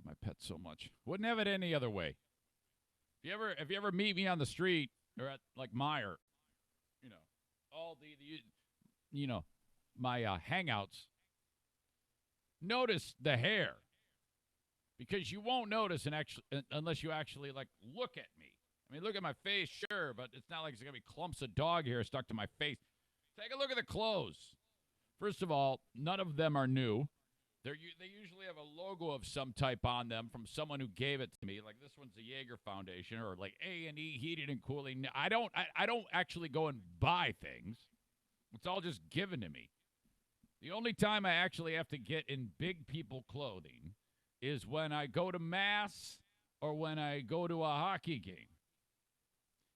my pets so much. Wouldn't have it any other way. If you ever meet me on the street or at like Meijer, all my hangouts, notice the hair, because you won't notice unless you actually like look at me. I mean, look at my face, sure, but it's not like it's gonna be clumps of dog hair stuck to my face. Take a look at the clothes. First of all, none of them are new. They usually have a logo of some type on them from someone who gave it to me. Like this one's the Jaeger Foundation or like A&E Heating and Cooling. I don't actually go and buy things. It's all just given to me. The only time I actually have to get in big people clothing is when I go to mass or when I go to a hockey game.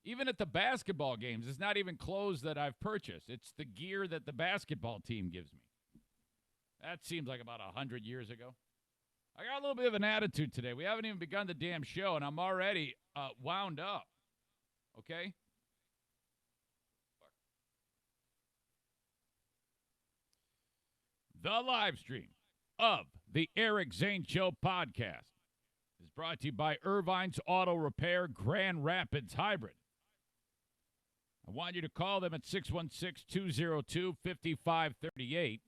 Even at the basketball games, it's not even clothes that I've purchased. It's the gear that the basketball team gives me. That seems like about 100 years ago. I got a little bit of an attitude today. We haven't even begun the damn show, and I'm already wound up. Okay? The live stream of the Eric Zane Show podcast is brought to you by Irvine's Auto Repair Grand Rapids Hybrid. I want you to call them at 616-202-5538.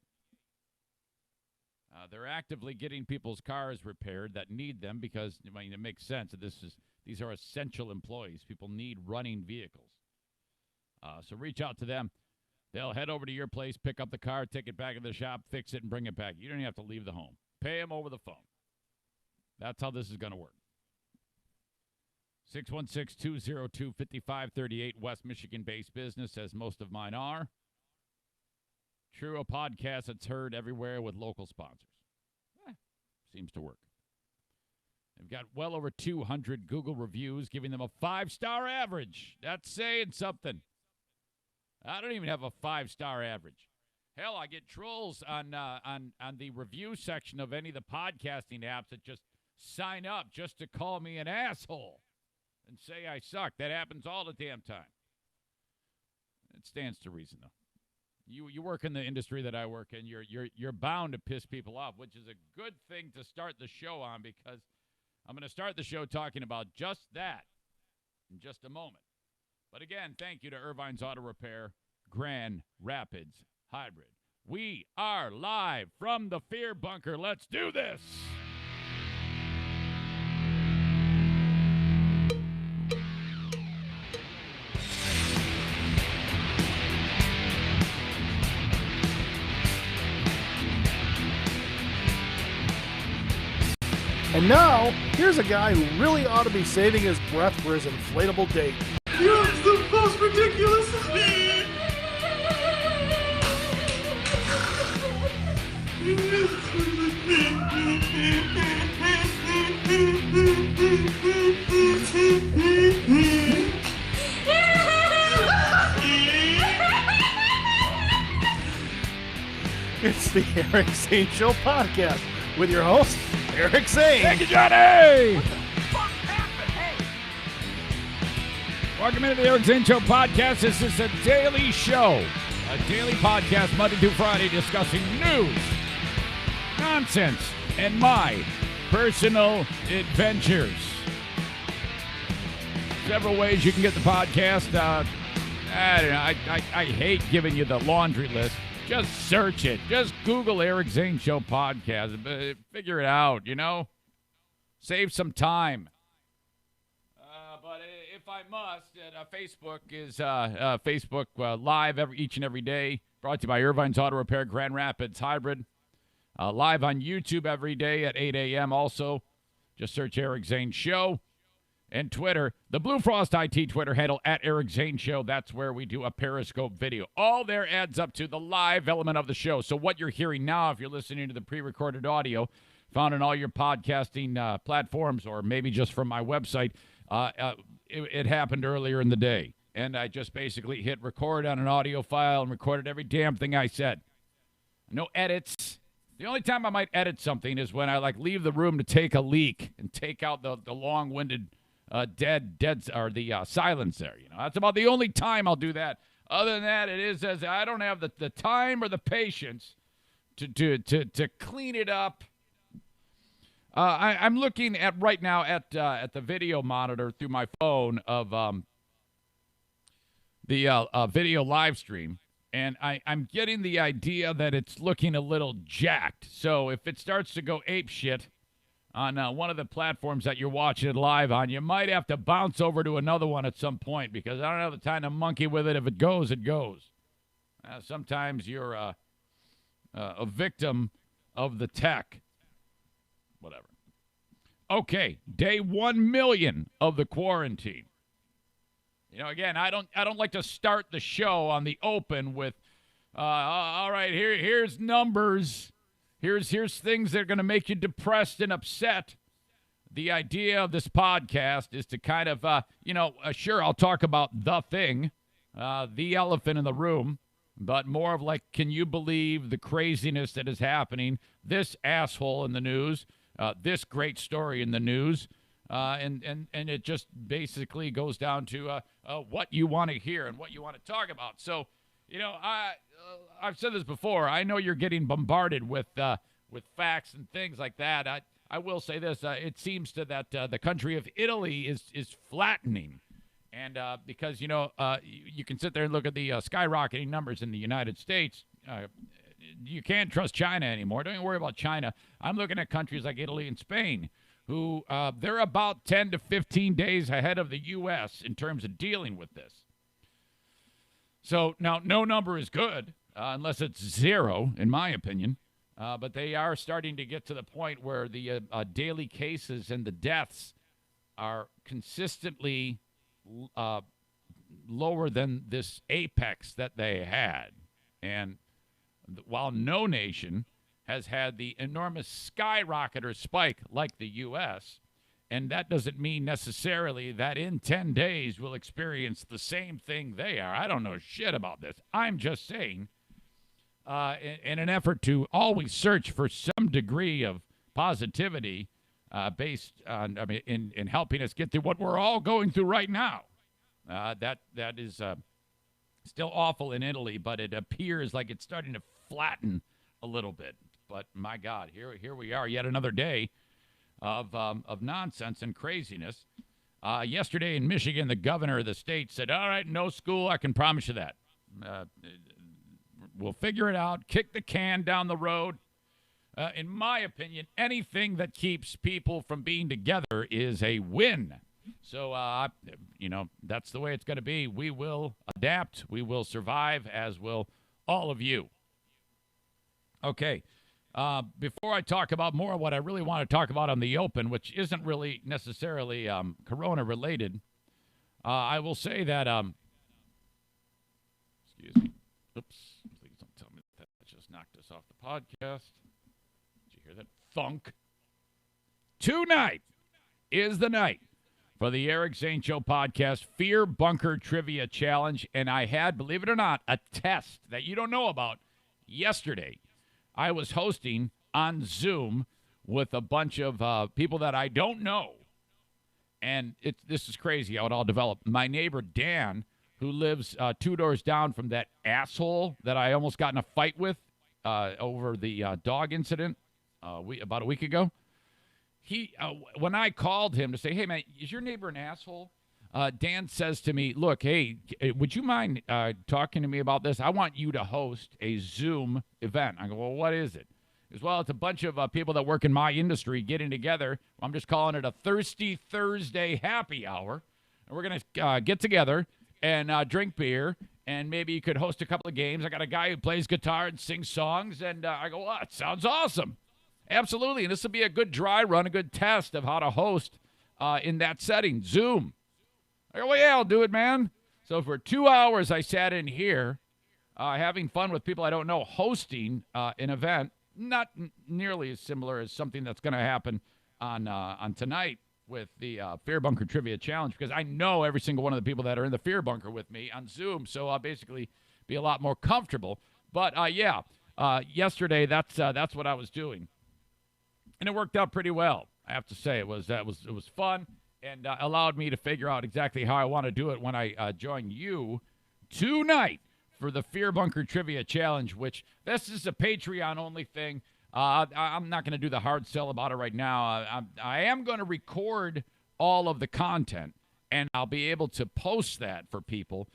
They're actively getting people's cars repaired that need them because, I mean, it makes sense. These are essential employees. People need running vehicles. So reach out to them. They'll head over to your place, pick up the car, take it back to the shop, fix it, and bring it back. You don't even have to leave the home. Pay them over the phone. That's how this is going to work. 616-202-5538, West Michigan-based business, as most of mine are. True, a podcast that's heard everywhere with local sponsors. Seems to work. They've got well over 200 Google reviews, giving them a 5-star average. That's saying something. I don't even have a 5-star average. Hell, I get trolls on the review section of any of the podcasting apps that just sign up just to call me an asshole and say I suck. That happens all the damn time. It stands to reason, though. You work in the industry that I work in. You're bound to piss people off, which is a good thing to start the show on, because I'm going to start the show talking about just that in just a moment. But again, thank you to Irvine's Auto Repair Grand Rapids Hybrid. We are live from the Fear Bunker. Let's do this. And now, here's a guy who really ought to be saving his breath for his inflatable date. You're the most ridiculous! It's the Eric Zane Show podcast with your host, Eric Zane. Thank you, Johnny! Welcome into the Eric Zane Show podcast. This is a daily show, a daily podcast Monday through Friday discussing news, nonsense, and my personal adventures. Several ways you can get the podcast. I don't know. I hate giving you the laundry list. Just search it. Just Google Eric Zane Show podcast. Figure it out, Save some time. But if I must, Facebook is Facebook live each and every day. Brought to you by Irvine's Auto Repair Grand Rapids Hybrid. Live on YouTube every day at 8 a.m. Also, just search Eric Zane Show. And Twitter, the Blue Frost IT Twitter handle at Eric Zane Show. That's where we do a Periscope video. All there adds up to the live element of the show. So what you're hearing now, if you're listening to the pre-recorded audio, found on all your podcasting platforms, or maybe just from my website, it happened earlier in the day. And I just basically hit record on an audio file and recorded every damn thing I said. No edits. The only time I might edit something is when I leave the room to take a leak and take out the long-winded dead or the silence there. That's about the only time I'll do that. Other than that, it is as I don't have the time or the patience to clean it up. I'm looking at right now at the video monitor through my phone of the video live stream, and I'm getting the idea that it's looking a little jacked. So if it starts to go ape shit on one of the platforms that you're watching it live on, you might have to bounce over to another one at some point, because I don't have the time to monkey with it. If it goes, it goes. Sometimes you're a victim of the tech. Whatever. Okay, day 1 million of the quarantine. You know, again, I don't like to start the show on the open with, all right, here's numbers. Here's things that are going to make you depressed and upset. The idea of this podcast is to kind of, sure, I'll talk about the thing, the elephant in the room, but more of like, can you believe the craziness that is happening? This asshole in the news, this great story in the news, and it just basically goes down to what you want to hear and what you want to talk about. So, I've said this before. I know you're getting bombarded with facts and things like that. I will say this: it seems that the country of Italy is flattening, and because you can sit there and look at the skyrocketing numbers in the United States. You can't trust China anymore. Don't even worry about China. I'm looking at countries like Italy and Spain, who they're about 10 to 15 days ahead of the U.S. in terms of dealing with this. So now no number is good unless it's zero, in my opinion. But they are starting to get to the point where the daily cases and the deaths are consistently lower than this apex that they had. And while no nation has had the enormous skyrocket or spike like the U.S., and that doesn't mean necessarily that in 10 days we'll experience the same thing they are. I don't know shit about this. I'm just saying, in an effort to always search for some degree of positivity based on, in helping us get through what we're all going through right now. That is still awful in Italy, but it appears like it's starting to flatten a little bit. But my God, here we are, yet another day of nonsense and craziness. Yesterday in Michigan, the governor of the state said, all right, no school, I can promise you that. We'll figure it out, kick the can down the road. In my opinion, anything that keeps people from being together is a win. So, that's the way it's going to be. We will adapt. We will survive, as will all of you. Okay. Before I talk about more of what I really want to talk about on the open, which isn't really necessarily corona-related, I will say that, excuse me. Oops. Please don't tell me that just knocked us off the podcast. Did you hear that thunk? Tonight is the night for the Eric Zane Show podcast Fear Bunker Trivia Challenge. And I had, believe it or not, a test that you don't know about yesterday. I was hosting on Zoom with a bunch of people that I don't know. And this is crazy how it all developed. My neighbor, Dan, who lives 2 doors down from that asshole that I almost got in a fight with over the dog incident about a week ago. He, when I called him to say, hey, man, is your neighbor an asshole? Dan says to me, look, hey, would you mind talking to me about this? I want you to host a Zoom event. I go, well, what is it? He goes, well, it's a bunch of people that work in my industry getting together. I'm just calling it a Thirsty Thursday happy hour. And we're going to get together and drink beer, and maybe you could host a couple of games. I got a guy who plays guitar and sings songs, and I go, well, that sounds awesome. Absolutely, and this will be a good dry run, a good test of how to host in that setting, Zoom. I go, well, yeah, I'll do it, man. So for 2 hours, I sat in here having fun with people I don't know, hosting an event, not nearly as similar as something that's going to happen on tonight with the Fear Bunker Trivia Challenge, because I know every single one of the people that are in the Fear Bunker with me on Zoom, so I'll basically be a lot more comfortable. But, yesterday, that's what I was doing. And it worked out pretty well, I have to say. It was fun and allowed me to figure out exactly how I want to do it when I join you tonight for the Fear Bunker Trivia Challenge, which this is a Patreon-only thing. I'm not going to do the hard sell about it right now. I am going to record all of the content, and I'll be able to post that for people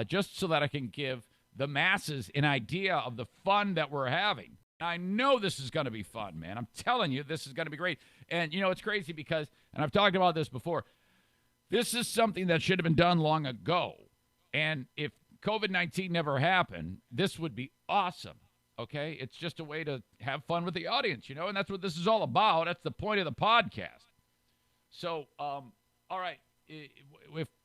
just so that I can give the masses an idea of the fun that we're having. I know this is going to be fun, man. I'm telling you, this is going to be great. And, it's crazy because, and I've talked about this before, this is something that should have been done long ago. And if COVID-19 never happened, this would be awesome, okay? It's just a way to have fun with the audience, and that's what this is all about. That's the point of the podcast. So, all right,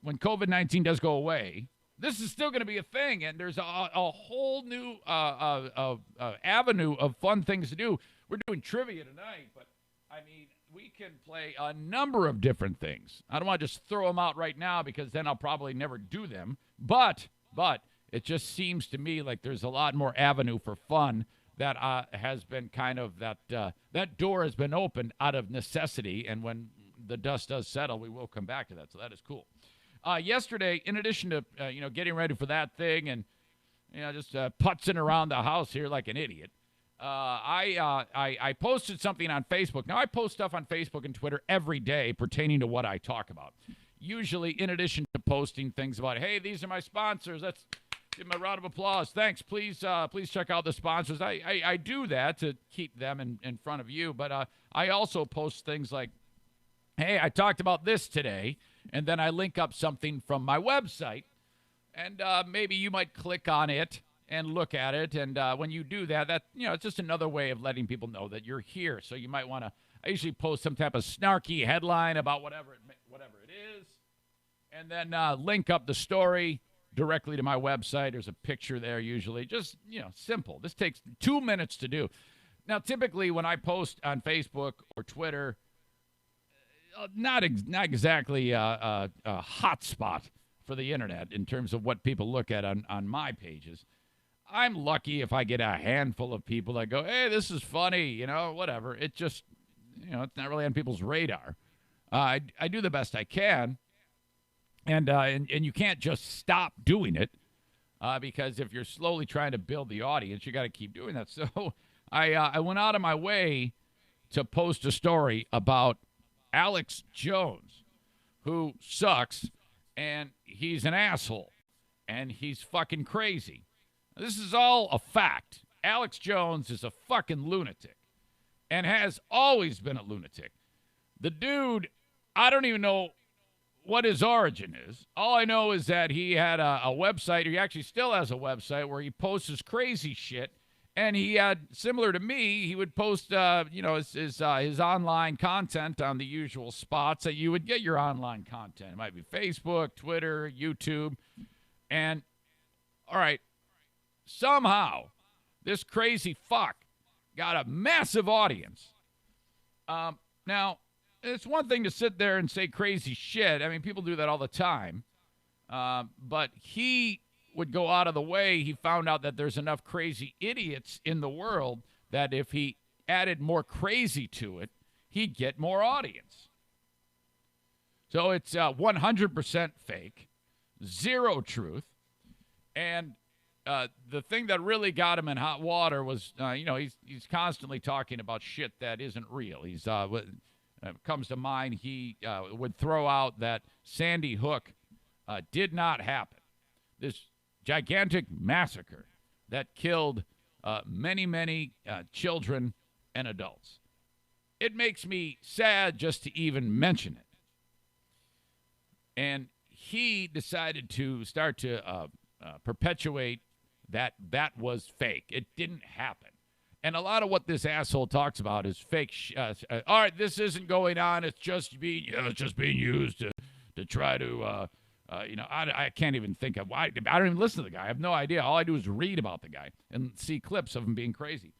when COVID-19 does go away, this is still going to be a thing, and there's a whole new avenue of fun things to do. We're doing trivia tonight, but, we can play a number of different things. I don't want to just throw them out right now because then I'll probably never do them. But it just seems to me like there's a lot more avenue for fun that has been kind of that door has been opened out of necessity, and when the dust does settle, we will come back to that. So that is cool. Yesterday, in addition to getting ready for that thing and just putzing around the house here like an idiot, I posted something on Facebook. Now, I post stuff on Facebook and Twitter every day pertaining to what I talk about. Usually, in addition to posting things about, hey, these are my sponsors. Let's give them a round of applause. Thanks. Please check out the sponsors. I do that to keep them in front of you. But I also post things like, hey, I talked about this today, and then I link up something from my website, and maybe you might click on it and look at it. And when you do that, it's just another way of letting people know that you're here. So you might want to. I usually post some type of snarky headline about whatever it is, and then link up the story directly to my website. There's a picture there usually. Just simple. This takes 2 minutes to do. Now, typically when I post on Facebook or Twitter, not exactly a hot spot for the internet in terms of what people look at on my pages. I'm lucky if I get a handful of people that go, hey, this is funny, whatever. It just, it's not really on people's radar. I do the best I can, and you can't just stop doing it because if you're slowly trying to build the audience, you got to keep doing that. So I went out of my way to post a story about Alex Jones, who sucks, and he's an asshole, and he's fucking crazy. This is all a fact. Alex Jones is a fucking lunatic and has always been a lunatic. The dude, I don't even know what his origin is. All I know is that he had a website, or he actually still has a website, where he posts his crazy shit. And he had, similar to me, he would post, his online content on the usual spots that you would get your online content. It might be Facebook, Twitter, YouTube. And, all right, somehow this crazy fuck got a massive audience. Now, it's one thing to sit there and say crazy shit. People do that all the time. But he would go out of the way. He found out that there's enough crazy idiots in the world that if he added more crazy to it, he'd get more audience. So it's 100% fake, zero truth. And the thing that really got him in hot water was, he's constantly talking about shit that isn't real. He's comes to mind, he would throw out that Sandy Hook did not happen. This gigantic massacre that killed many children and adults. It makes me sad just to even mention it. And he decided to start to perpetuate that was fake. It didn't happen. And a lot of what this asshole talks about is fake. All right, this isn't going on. It's just being used to try to. I can't even think of why. I don't even listen to the guy. I have no idea. All I do is read about the guy and see clips of him being crazy.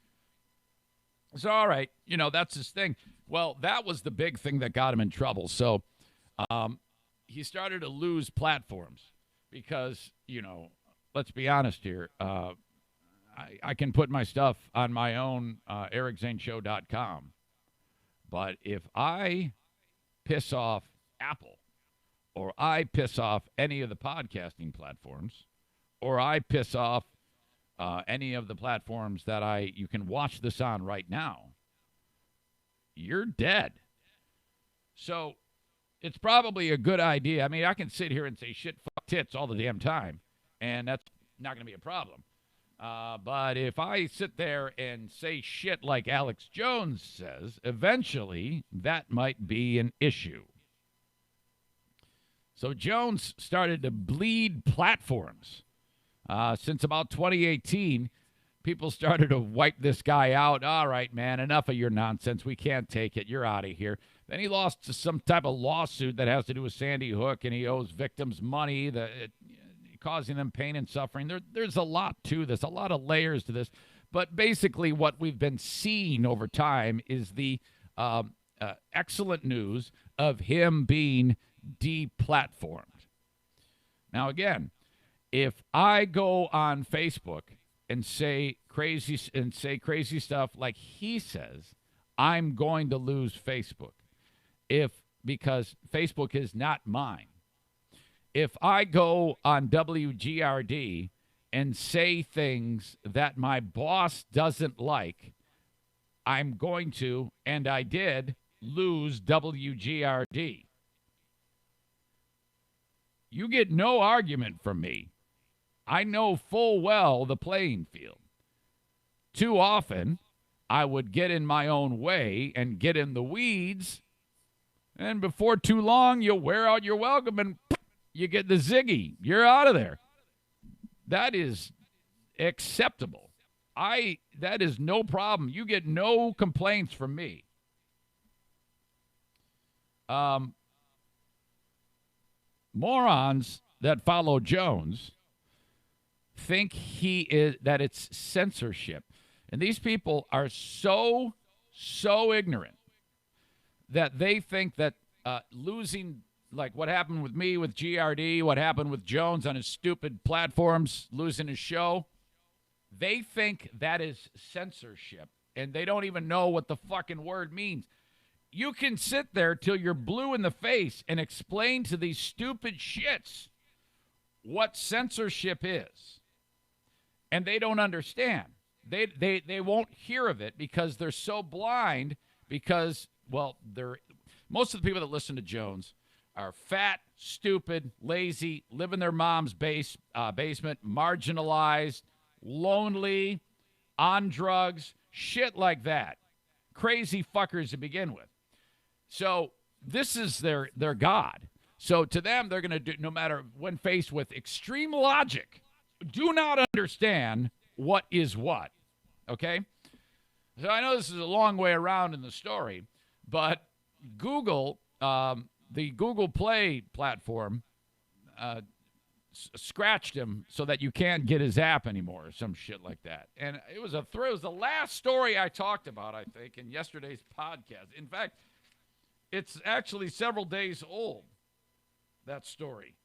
So, all right, that's his thing. Well, that was the big thing that got him in trouble. So he started to lose platforms because, let's be honest here. I can put my stuff on my own EricZaneShow.com. But if I piss off Apple, or I piss off any of the podcasting platforms, or I piss off any of the platforms that you can watch this on right now, you're dead. So it's probably a good idea. I mean, I can sit here and say shit, fuck, tits all the damn time, and that's not going to be a problem. But if I sit there and say shit like Alex Jones says, eventually that might be an issue. So Jones started to bleed platforms. Since about 2018, people started to wipe this guy out. All right, man, enough of your nonsense. We can't take it. You're out of here. Then he lost to some type of lawsuit that has to do with Sandy Hook, and he owes victims money, causing them pain and suffering. There's a lot to this, a lot of layers to this. But basically what we've been seeing over time is the excellent news of him being deplatformed. Now, again, if I go on Facebook and say crazy stuff like he says, I'm going to lose Facebook. Because Facebook is not mine. If I go on WGRD and say things that my boss doesn't like, I'm going to, and I did, lose WGRD. You get no argument from me. I know full well the playing field. Too often, I would get in my own way and get in the weeds, and before too long, you wear out your welcome and you get the ziggy. You're out of there. That is acceptable. That is no problem. You get no complaints from me. Morons that follow Jones think that it's censorship. And these people are so ignorant that they think that losing, like what happened with me with GRD, what happened with Jones on his stupid platforms, losing his show, they think that is censorship, and they don't even know what the fucking word means. You can sit there till you're blue in the face and explain to these stupid shits what censorship is, and they don't understand. They won't hear of it because they're so blind because, well, most of the people that listen to Jones are fat, stupid, lazy, live in their mom's basement, marginalized, lonely, on drugs, shit like that. Crazy fuckers to begin with. So this is their God. So to them, they're going to do, no matter when faced with extreme logic, do not understand what is what. Okay? So I know this is a long way around in the story, but Google, the Google Play platform, scratched him so that you can't get his app anymore or some shit like that. And it was it was the last story I talked about, I think, in yesterday's podcast. In fact, it's actually several days old, that story.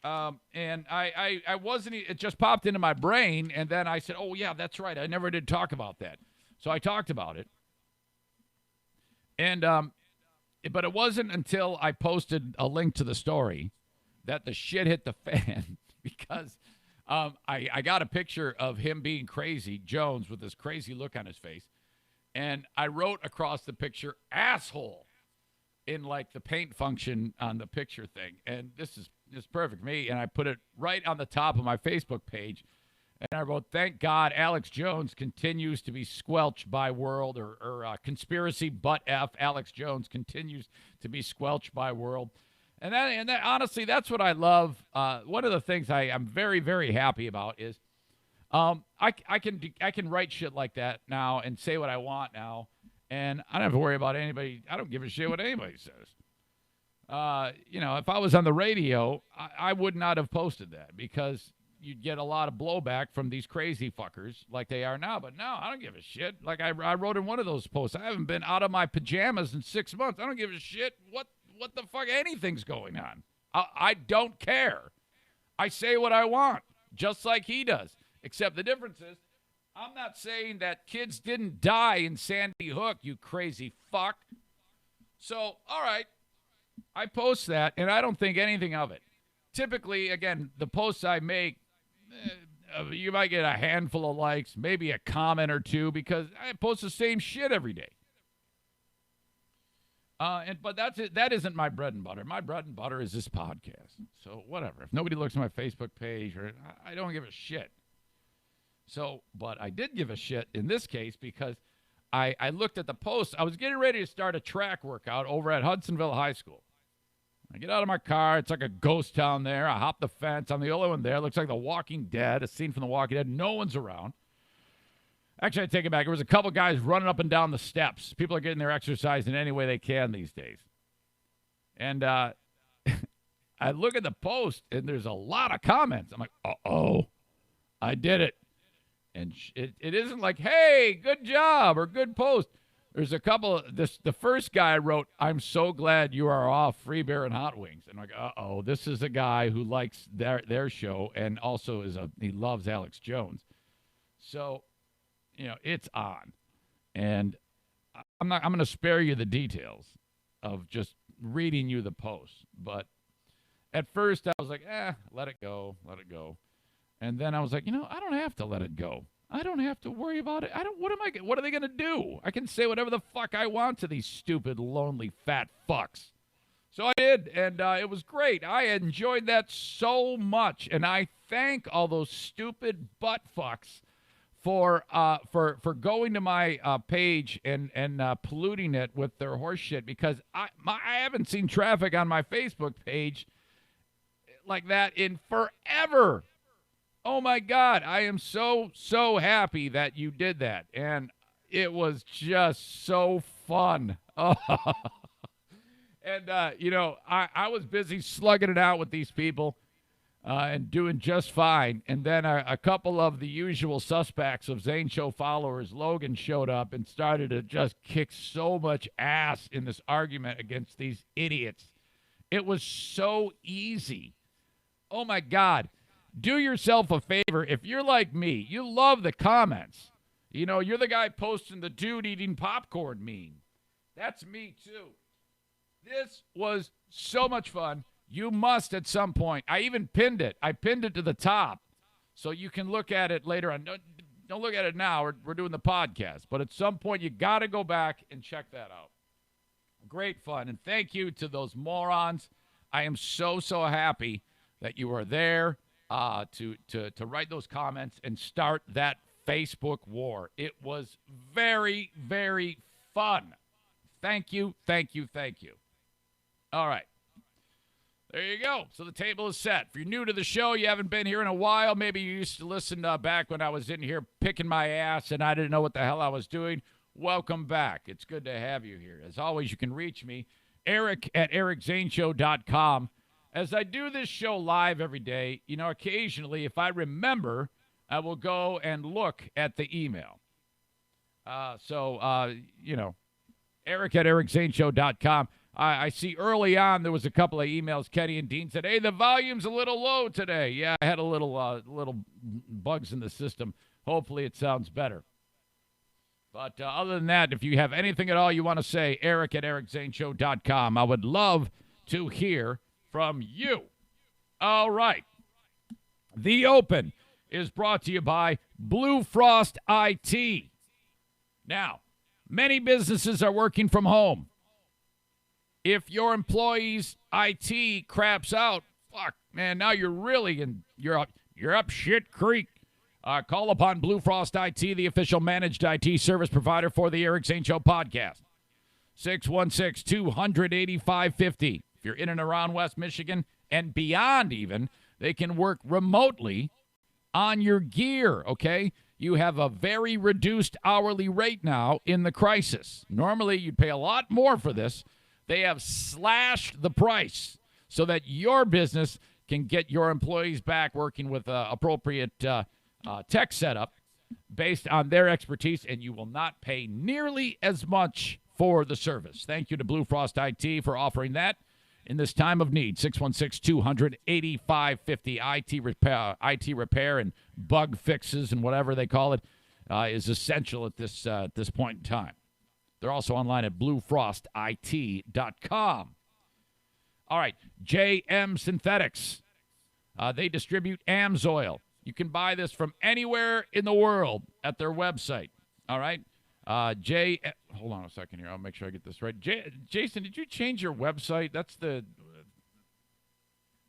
And I wasn't, it just popped into my brain, and then I said, oh, yeah, that's right. I never did talk about that. So I talked about it. And, but it wasn't until I posted a link to the story that the shit hit the fan because I got a picture of him being crazy, Jones, with this crazy look on his face. And I wrote across the picture, asshole, in like the paint function on the picture thing. And this is perfect for me. And I put it right on the top of my Facebook page. And I wrote, thank God Alex Jones continues to be squelched by world, or conspiracy butt F. Alex Jones continues to be squelched by world. And that honestly, that's what I love. One of the things I'm very, very happy about is I can write shit like that now and say what I want now. And I don't have to worry about anybody. I don't give a shit what anybody says. If I was on the radio, I would not have posted that because you'd get a lot of blowback from these crazy fuckers like they are now. But now I don't give a shit. Like I wrote in one of those posts, I haven't been out of my pajamas in 6 months. I don't give a shit what the fuck anything's going on. I don't care. I say what I want, just like he does. Except the difference is, I'm not saying that kids didn't die in Sandy Hook, you crazy fuck. So, all right, I post that, and I don't think anything of it. Typically, again, the posts I make, you might get a handful of likes, maybe a comment or two, because I post the same shit every day. But that's it. That isn't my bread and butter. My bread and butter is this podcast. So whatever. If nobody looks at my Facebook page, or I don't give a shit. So, but I did give a shit in this case because I looked at the post. I was getting ready to start a track workout over at Hudsonville High School. I get out of my car. It's like a ghost town there. I hop the fence. I'm the only one there. It looks like The Walking Dead, a scene from The Walking Dead. No one's around. Actually, I take it back. There was a couple guys running up and down the steps. People are getting their exercise in any way they can these days. And I look at the post, and there's a lot of comments. I'm like, uh-oh, I did it. And it isn't like, hey, good job or good post. There's a couple. The first guy wrote, I'm so glad you are off Free Beer and Hot Wings. And I'm like, uh-oh, this is a guy who likes their show and also he loves Alex Jones. So, it's on. And I'm going to spare you the details of just reading you the post. But at first I was like, let it go. And then I was like, I don't have to let it go. I don't have to worry about it. What are they going to do? I can say whatever the fuck I want to these stupid, lonely, fat fucks. So I did, and it was great. I enjoyed that so much, and I thank all those stupid butt fucks for going to my page and polluting it with their horse shit, because I haven't seen traffic on my Facebook page like that in forever. Oh, my God. I am so, so happy that you did that. And it was just so fun. Oh. And, I was busy slugging it out with these people and doing just fine. And then a couple of the usual suspects of Zane Show followers, Logan, showed up and started to just kick so much ass in this argument against these idiots. It was so easy. Oh, my God. Do yourself a favor. If you're like me, you love the comments. You're the guy posting the dude eating popcorn meme. That's me, too. This was so much fun. You must at some point. I even pinned it. I pinned it to the top so you can look at it later on. Don't look at it now. We're doing the podcast. But at some point, you got to go back and check that out. Great fun. And thank you to those morons. I am so, so happy that you are there. To write those comments and start that Facebook war. It was very, very fun. Thank you. All right. There you go. So the table is set. If you're new to the show, you haven't been here in a while, maybe you used to listen back when I was in here picking my ass and I didn't know what the hell I was doing, welcome back. It's good to have you here. As always, you can reach me, Eric at EricZaneShow.com. As I do this show live every day, occasionally, if I remember, I will go and look at the email. Eric at EricZaneShow.com. I see early on there was a couple of emails. Kenny and Dean said, hey, the volume's a little low today. Yeah, I had a little bugs in the system. Hopefully it sounds better. But other than that, if you have anything at all you want to say, Eric at EricZaneShow.com. I would love to hear from you. All right. The Open is brought to you by Blue Frost IT. Now, many businesses are working from home. If your employees' IT craps out, fuck, man, now you're up shit creek. Call upon Blue Frost IT, the official managed IT service provider for the Eric Zane Show podcast. 616-200-8550. If you're in and around West Michigan and beyond even, they can work remotely on your gear, okay? You have a very reduced hourly rate now in the crisis. Normally, you'd pay a lot more for this. They have slashed the price so that your business can get your employees back working with appropriate tech setup based on their expertise, and you will not pay nearly as much for the service. Thank you to Blue Frost IT for offering that in this time of need. 616-200-8550. IT repair and bug fixes and whatever they call it is essential at this point in time. They're also online at bluefrostit.com. All right, JM Synthetics. They distribute AMSOIL. You can buy this from anywhere in the world at their website. All right? Hold on a second here. I'll make sure I get this right. Jason, did you change your website? That's the...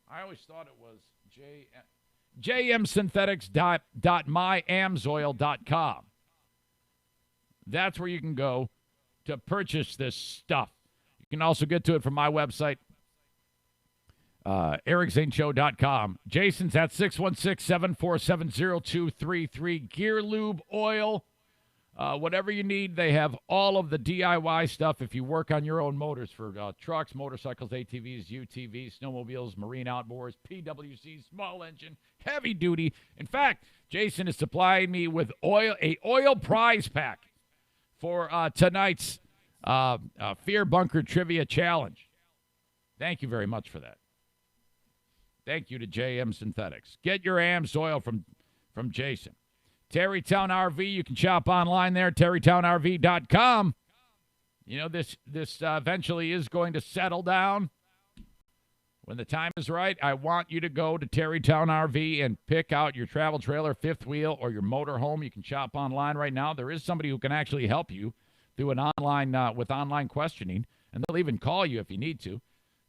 I always thought it was jmsynthetics.myamsoil.com. That's where you can go to purchase this stuff. You can also get to it from my website, EricZaneShow.com. Jason's at 616-747-0233. Gear Lube Oil. Whatever you need, they have all of the DIY stuff if you work on your own motors for trucks, motorcycles, ATVs, UTVs, snowmobiles, marine outboards, PWCs, small engine, heavy duty. In fact, Jason is supplying me with a oil prize pack for tonight's Fear Bunker Trivia Challenge. Thank you very much for that. Thank you to JM Synthetics. Get your AMS oil from Jason. Terrytown RV, you can shop online there, terrytownrv.com. You know, this eventually is going to settle down. When the time is right, I want you to go to Terrytown RV and pick out your travel trailer, fifth wheel, or your motorhome. You can shop online right now. There is somebody who can actually help you through an online with online questioning, and they'll even call you if you need to.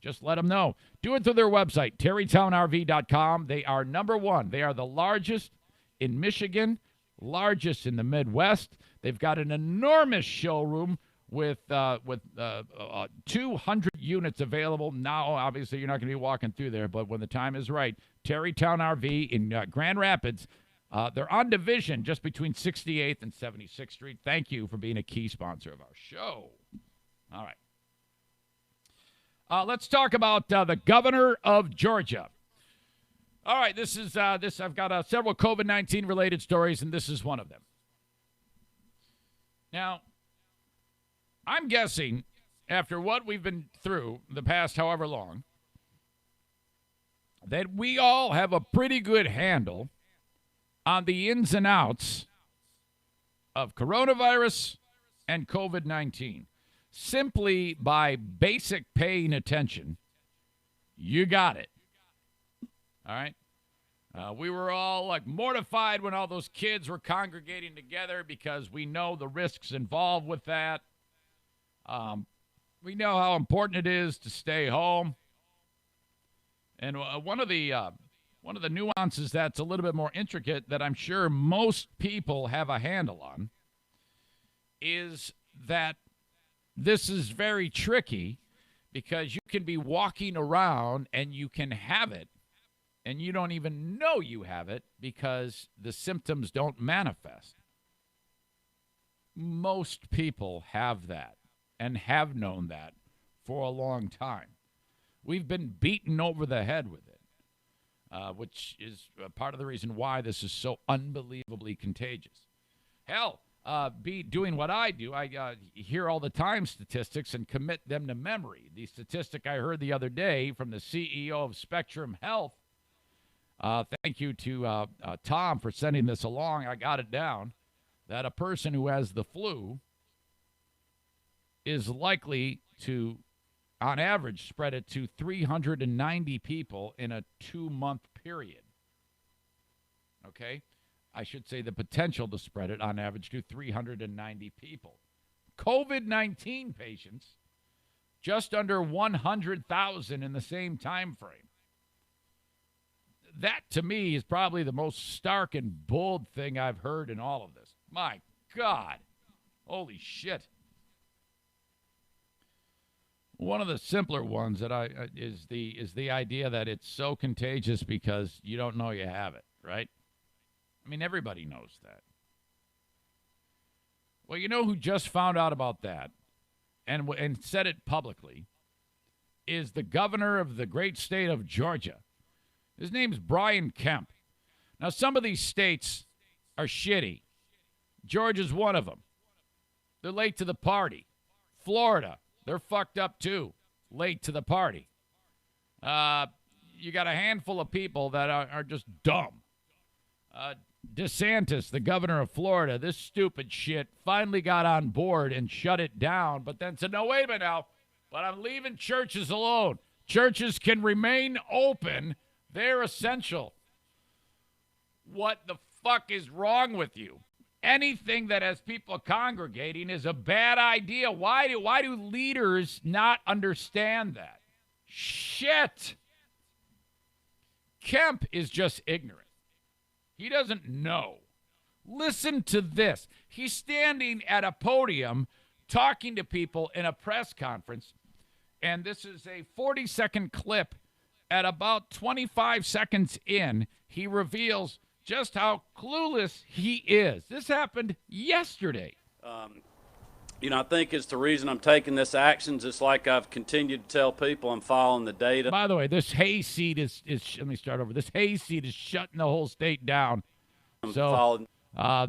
Just let them know. Do it through their website, terrytownrv.com. They are number one. They are the largest in Michigan, largest in the Midwest. They've got an enormous showroom with 200 units available. Now, obviously, you're not going to be walking through there, but when the time is right, Terrytown RV in Grand Rapids, they're on Division just between 68th and 76th Street. Thank you for being a key sponsor of our show. All right. Let's talk about the governor of Georgia. All right, this I've got several COVID-19 related stories, and this is one of them. Now, I'm guessing after what we've been through the past however long, that we all have a pretty good handle on the ins and outs of coronavirus and COVID-19. Simply by basic paying attention, you got it. All right? We were all like mortified when all those kids were congregating together because we know the risks involved with that. We know how important it is to stay home. And one of the nuances that's a little bit more intricate that I'm sure most people have a handle on is that this is very tricky because you can be walking around and you can have it and you don't even know you have it because the symptoms don't manifest. Most people have that and have known that for a long time. We've been beaten over the head with it, which is part of the reason why this is so unbelievably contagious. Hell, be doing what I do, I hear all the time statistics and commit them to memory. The statistic I heard the other day from the CEO of Spectrum Health, thank you to Tom for sending this along, I got it down, that a person who has the flu is likely to, on average, spread it to 390 people in a 2-month period. Okay? I should say the potential to spread it on average to 390 people. COVID-19 patients, just under 100,000 in the same time frame. That, to me, is probably the most stark and bold thing I've heard in all of this. My God. Holy shit. One of the simpler ones that is the idea that it's so contagious because you don't know you have it, right? I mean, everybody knows that. Well, you know who just found out about that and said it publicly is the governor of the great state of Georgia. His name's Brian Kemp. Now, some of these states are shitty. Georgia's one of them. They're late to the party. Florida, they're fucked up too. Late to the party. You got a handful of people that are just dumb. DeSantis, the governor of Florida, this stupid shit, finally got on board and shut it down, but then said, no, wait a minute now, but I'm leaving churches alone. Churches can remain open. They're essential. What the fuck is wrong with you? Anything that has people congregating is a bad idea. Why do leaders not understand that? Shit. Kemp is just ignorant. He doesn't know. Listen to this. He's standing at a podium talking to people in a press conference, and this is a 40-second clip. At about 25 seconds in, he reveals just how clueless he is. This happened yesterday. I think it's the reason I'm taking this actions. It's like I've continued to tell people I'm following the data. By the way, this hayseed is let me start over. This hayseed is shutting the whole state down. So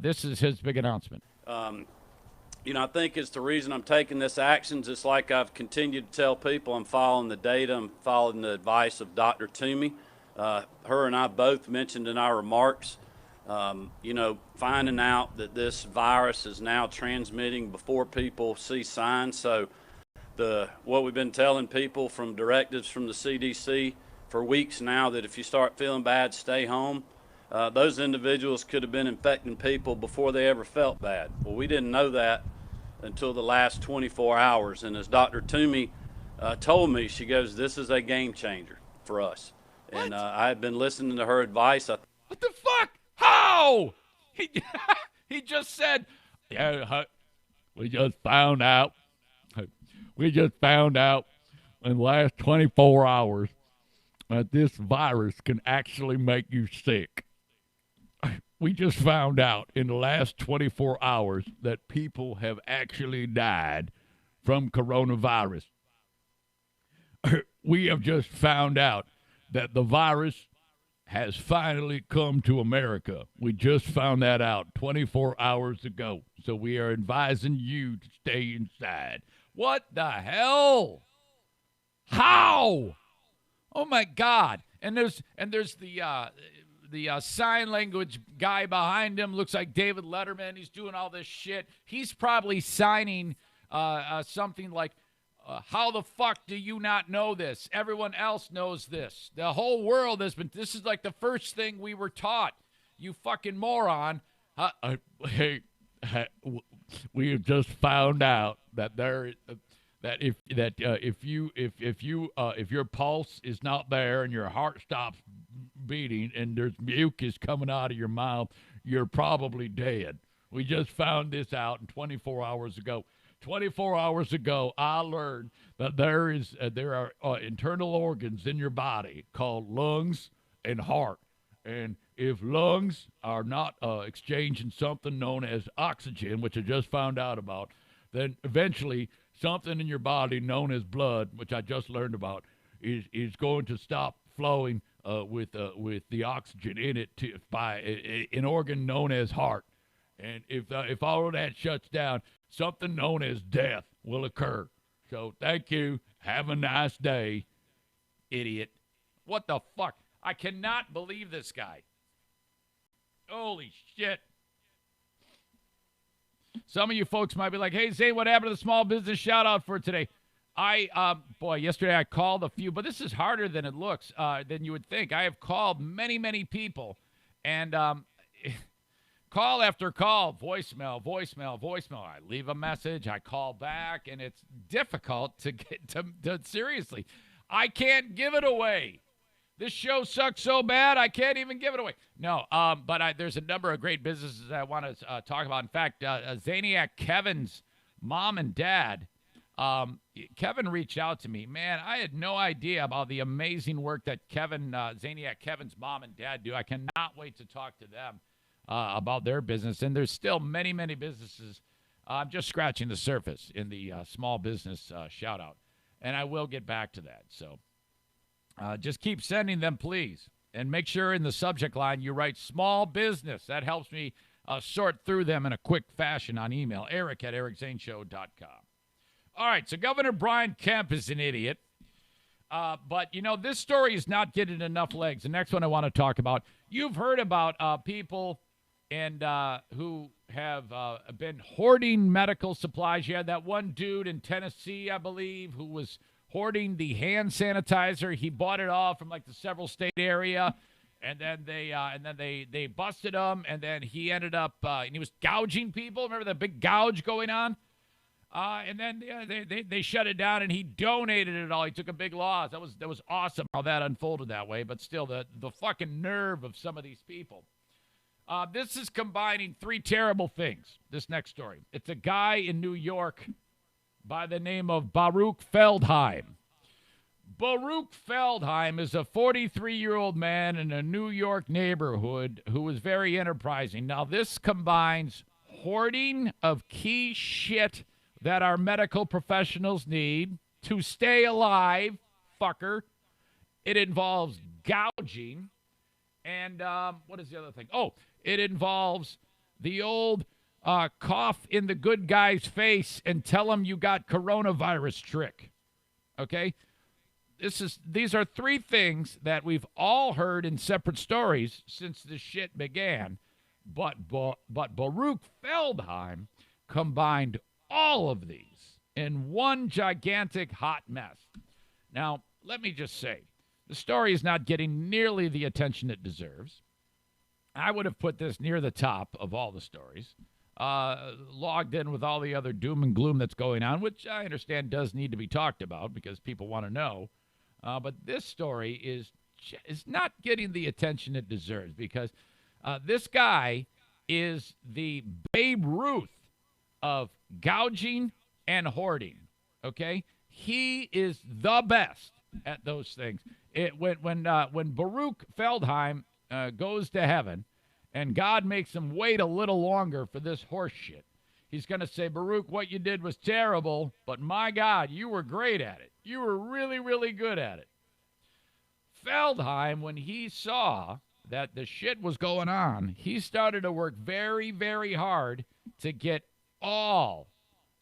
this is his big announcement. I think it's the reason I'm taking this actions. It's like I've continued to tell people I'm following the data. I'm following the advice of Dr. Toomey. Her and I both mentioned in our remarks, finding out that this virus is now transmitting before people see signs. So what we've been telling people from directives from the CDC for weeks now, that if you start feeling bad, stay home. Those individuals could have been infecting people before they ever felt bad. Well, we didn't know that until the last 24 hours. And as Dr. Toomey told me, she goes, this is a game changer for us. What? And I've been listening to her advice. What the fuck? How? He just said, yeah, we just found out. We just found out in the last 24 hours that this virus can actually make you sick. We just found out in the last 24 hours that people have actually died from coronavirus. We have just found out that the virus has finally come to America. We just found that out 24 hours ago. So we are advising you to stay inside. What the hell? How? Oh my God! And there's the sign language guy behind him. Looks like David Letterman. He's doing all this shit. He's probably signing something like, how the fuck do you not know this? Everyone else knows this. The whole world has been, this is like the first thing we were taught. You fucking moron. We have just found out that if your pulse is not there and your heart stops beating and there's mucus coming out of your mouth, you're probably dead. We just found this out 24 hours ago. 24 hours ago, I learned that there are internal organs in your body called lungs and heart. And if lungs are not exchanging something known as oxygen, which I just found out about, then eventually something in your body known as blood, which I just learned about, is going to stop flowing with the oxygen in it by an organ known as heart. And if all of that shuts down, something known as death will occur. So thank you. Have a nice day, idiot. What the fuck? I cannot believe this guy. Holy shit. Some of you folks might be like, hey, Zane, what happened to the small business shout out for today? Yesterday I called a few, but this is harder than it looks, than you would think. I have called many, many people, and call after call, voicemail. I leave a message, I call back, and it's difficult to get to seriously. I can't give it away. This show sucks so bad, I can't even give it away. No, but there's a number of great businesses I want to talk about. In fact, Zaniac Kevin's mom and dad, Kevin reached out to me. Man, I had no idea about the amazing work that Zaniac Kevin's mom and dad do. I cannot wait to talk to them about their business. And there's still many, many businesses. I'm just scratching the surface in the small business shout out. And I will get back to that. So just keep sending them, please. And make sure in the subject line you write small business. That helps me sort through them in a quick fashion on email. Eric@ericzaneshow.com. All right, so Governor Brian Kemp is an idiot. But, this story is not getting enough legs. The next one I want to talk about, you've heard about people and who have been hoarding medical supplies. You had that one dude in Tennessee, I believe, who was hoarding the hand sanitizer. He bought it all from, like, the several state area, And then they busted him, and then he ended up and he was gouging people. Remember the big gouge going on? And then they shut it down, and he donated it all. He took a big loss. That was awesome how that unfolded that way. But still, the fucking nerve of some of these people. This is combining three terrible things. This next story. It's a guy in New York by the name of Baruch Feldheim. Baruch Feldheim is a 43-year-old man in a New York neighborhood who is very enterprising. Now, this combines hoarding of key shit that our medical professionals need to stay alive, fucker. It involves gouging. And what is the other thing? Oh, it involves the old cough in the good guy's face and tell him you got coronavirus trick. Okay? These are three things that we've all heard in separate stories since this shit began. But Baruch Feldheim combined all of these in one gigantic hot mess. Now, let me just say, the story is not getting nearly the attention it deserves. I would have put this near the top of all the stories, logged in with all the other doom and gloom that's going on, which I understand does need to be talked about because people want to know. But this story is not getting the attention it deserves because this guy is the Babe Ruth of gouging and hoarding, okay? He is the best at those things. When Baruch Feldheim goes to heaven and God makes him wait a little longer for this horse shit, he's going to say, Baruch, what you did was terrible, but my God, you were great at it. You were really, really good at it. Feldheim, when he saw that the shit was going on, he started to work very, very hard to get all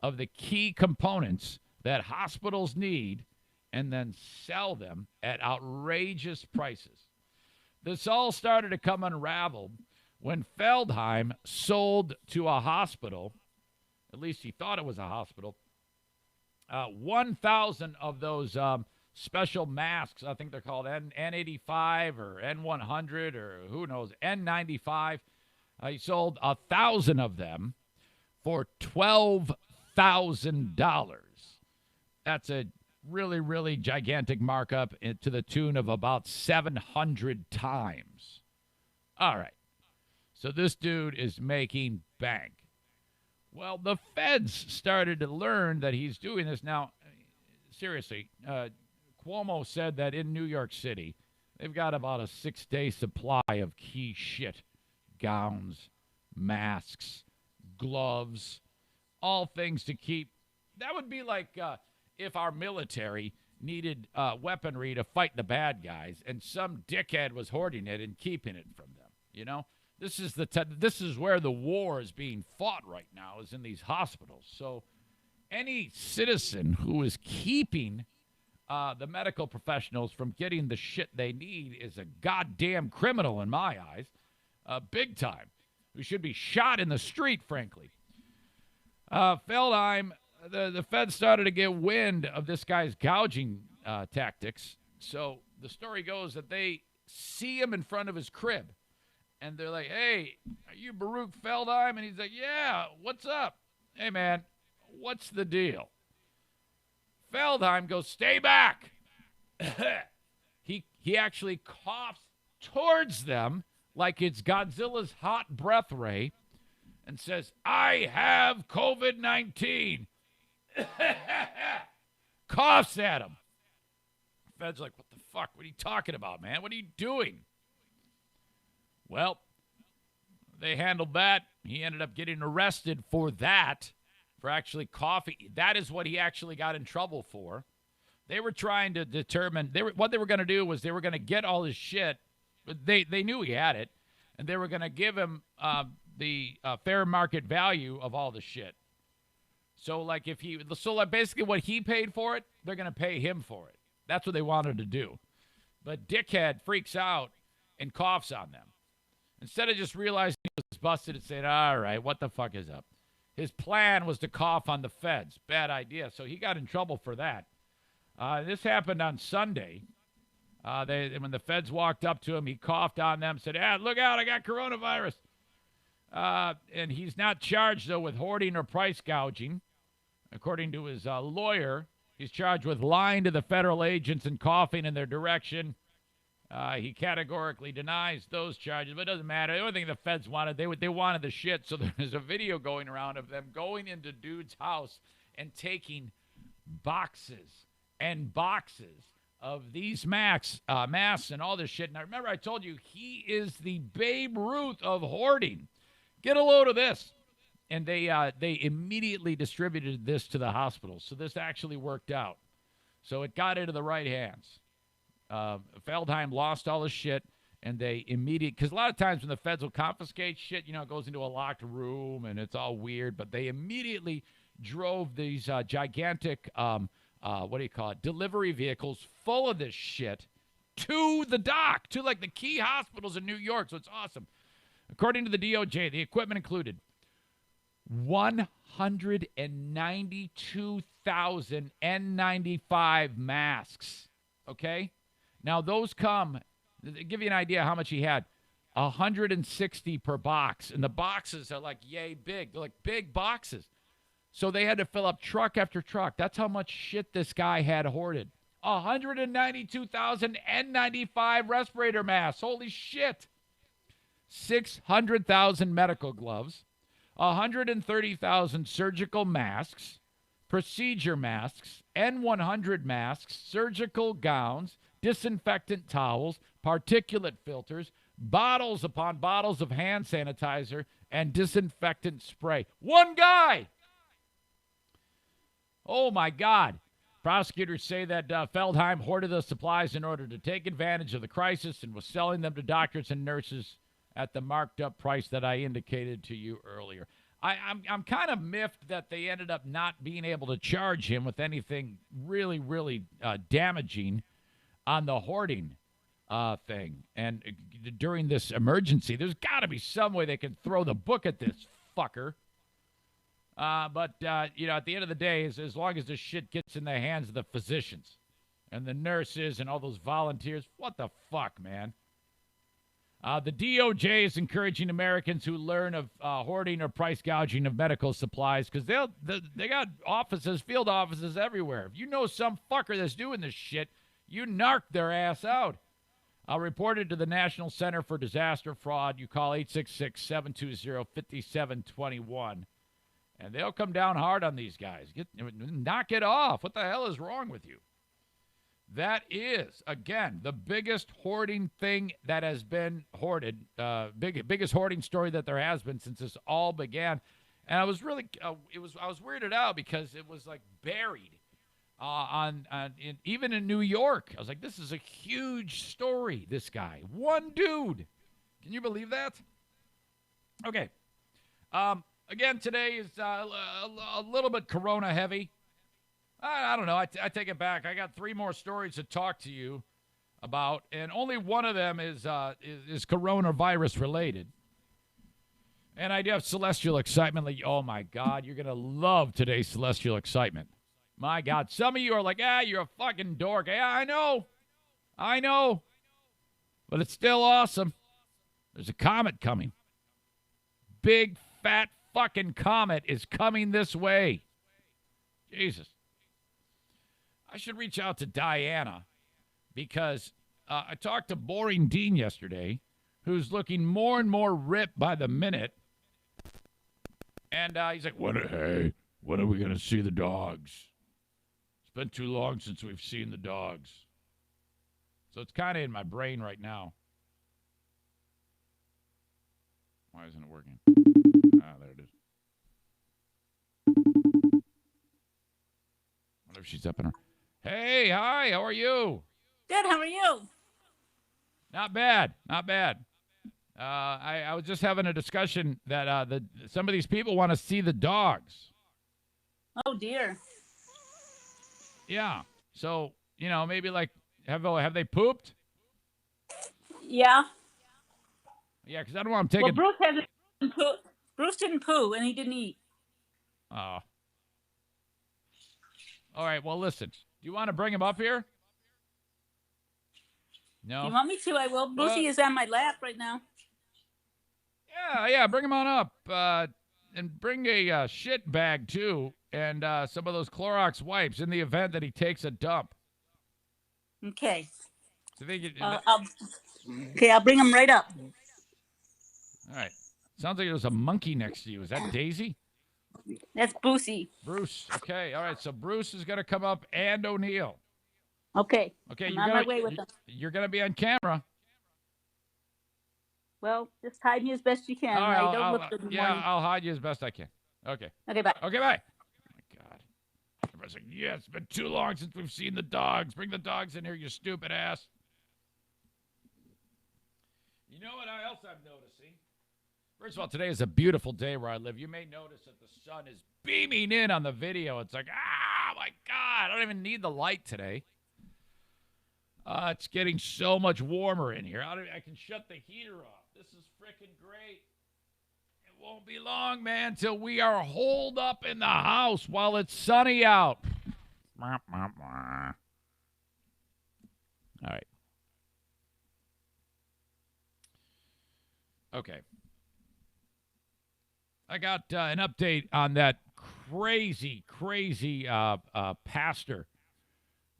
of the key components that hospitals need and then sell them at outrageous prices. This all started to come unraveled when Feldheim sold to a hospital, at least he thought it was a hospital, 1,000 of those special masks. I think they're called N95 or N100 or who knows, N95. He sold 1,000 of them for $12,000. That's a really, really gigantic markup to the tune of about 700 times. All right. So this dude is making bank. Well, the feds started to learn that he's doing this. Now, seriously, Cuomo said that in New York City, they've got about a 6-day supply of key shit. Gowns, masks, gloves, all things to keep. That would be like if our military needed weaponry to fight the bad guys and some dickhead was hoarding it and keeping it from them, you know? This is where the war is being fought right now, is in these hospitals. So any citizen who is keeping the medical professionals from getting the shit they need is a goddamn criminal in my eyes, big time, who should be shot in the street, frankly. Feldheim, the Fed started to get wind of this guy's gouging tactics. So the story goes that they see him in front of his crib. And they're like, hey, are you Baruch Feldheim? And he's like, yeah, what's up? Hey, man, what's the deal? Feldheim goes, stay back. He actually coughs towards them like it's Godzilla's hot breath ray and says, I have COVID-19. Coughs at him. Fed's like, what the fuck? What are you talking about, man? What are you doing? Well, they handled that. He ended up getting arrested for that, for actually coughing. That is what he actually got in trouble for. They were trying to determine, what they were going to do was they were going to get all his shit. They knew he had it, and they were going to give him the fair market value of all the shit. So, like, basically what he paid for it, they're going to pay him for it. That's what they wanted to do. But dickhead freaks out and coughs on them. Instead of just realizing he was busted and saying, all right, what the fuck is up? His plan was to cough on the feds. Bad idea. So he got in trouble for that. This happened on Sunday. When the feds walked up to him, he coughed on them, said, look out, I got coronavirus. And he's not charged, though, with hoarding or price gouging. According to his lawyer, he's charged with lying to the federal agents and coughing in their direction. He categorically denies those charges, but it doesn't matter. The only thing the feds wanted, they wanted the shit. So there's a video going around of them going into dude's house and taking boxes and boxes of these masks and all this shit. And I remember I told you he is the Babe Ruth of hoarding. Get a load of this. And they immediately distributed this to the hospitals. So this actually worked out. So it got into the right hands. Feldheim lost all his shit, and they because a lot of times when the feds will confiscate shit, it goes into a locked room, and it's all weird, but they immediately drove these gigantic, delivery vehicles full of this shit to the dock, to like the key hospitals in New York, so it's awesome. According to the DOJ, the equipment included 192,000 N95 masks, okay? Now, those come, to give you an idea how much he had, 160 per box. And the boxes are like yay big. They're like big boxes. So they had to fill up truck after truck. That's how much shit this guy had hoarded. 192,000 N95 respirator masks. Holy shit. 600,000 medical gloves. 130,000 surgical masks. Procedure masks. N100 masks. Surgical gowns. Disinfectant towels, particulate filters, bottles upon bottles of hand sanitizer, and disinfectant spray. One guy! Oh, my God. Prosecutors say that Feldheim hoarded the supplies in order to take advantage of the crisis and was selling them to doctors and nurses at the marked up price that I indicated to you earlier. I'm kind of miffed that they ended up not being able to charge him with anything really, really damaging on the hoarding thing. And during this emergency, there's got to be some way they can throw the book at this fucker. But at the end of the day, as long as this shit gets in the hands of the physicians and the nurses and all those volunteers, what the fuck, man? The DOJ is encouraging Americans who learn of hoarding or price gouging of medical supplies because they got offices, field offices everywhere. If you know some fucker that's doing this shit, you narc their ass out. Reported to the National Center for Disaster Fraud. You call 866-720-5721. And they'll come down hard on these guys. Knock it off. What the hell is wrong with you? That is, again, the biggest hoarding thing that has been hoarded. Biggest hoarding story that there has been since this all began. And I was really, I was weirded out because it was like buried. Even in New York. I was like, this is a huge story, this guy. One dude. Can you believe that? Okay. Again, today is a little bit corona heavy. I don't know. I take it back. I got 3 more stories to talk to you about, and only one of them is coronavirus related. And I do have celestial excitement. Like, oh, my God, you're going to love today's celestial excitement. My God, some of you are like, you're a fucking dork. Yeah, I know. But it's still awesome. There's a comet coming. Big, fat fucking comet is coming this way. Jesus. I should reach out to Diana because I talked to Boring Dean yesterday, who's looking more and more ripped by the minute. And he's like, when are we going to see the dogs? It's been too long since we've seen the dogs. So it's kind of in my brain right now. Why isn't it working? There it is. Wonder if she's up in her. Hey, hi, how are you? Good, how are you? Not bad. I was just having a discussion that some of these people want to see the dogs. Oh, dear. Yeah. So, maybe like, have they pooped? Yeah. Yeah, because I don't want them taking... Well, Bruce didn't poo, and he didn't eat. Oh. All right, well, listen. Do you want to bring him up here? No. If you want me to, I will. Brucey is on my lap right now. Yeah, bring him on up. And bring a shit bag, too, and some of those Clorox wipes in the event that he takes a dump. Okay. So I'll bring him right up. All right. Sounds like there's a monkey next to you. Is that Daisy? That's Brucey. Bruce. Okay. All right. So Bruce is going to come up and O'Neill. Okay. Okay. I'm on my way with them. You're going to be on camera. Well, just hide me as best you can. All right, I don't look good in the morning. I'll hide you as best I can. Okay. Okay, bye. Okay, bye. Oh, my God. Everybody's like, yeah, it's been too long since we've seen the dogs. Bring the dogs in here, you stupid ass. You know what else I'm noticing? First of all, today is a beautiful day where I live. You may notice that the sun is beaming in on the video. It's like, my God, I don't even need the light today. It's getting so much warmer in here. I can shut the heater off. This is freaking great. It won't be long, man, till we are holed up in the house while it's sunny out. All right. Okay. I got an update on that crazy pastor,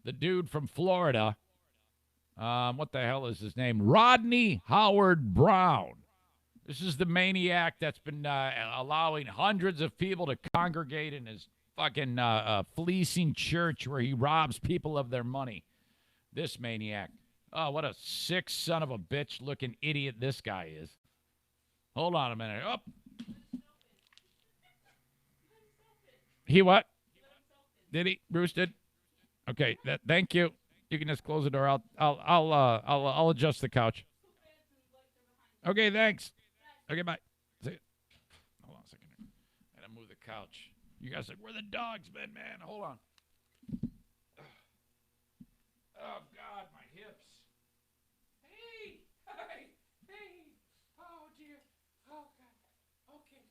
the dude from Florida. What the hell is his name? Rodney Howard Brown. This is the maniac that's been allowing hundreds of people to congregate in his fucking fleecing church where he robs people of their money. This maniac. Oh, what a sick son of a bitch looking idiot this guy is. Hold on a minute. Oh. He what? Did he? Bruce did? Okay, thank you. You can just close the door. I'll adjust the couch. Okay, thanks. Okay, bye. See it. Hold on a second. I gotta move the couch. You guys are like, where the dogs been, man? Hold on. Oh God, my hips. Hey. Oh dear. Oh God. Okay.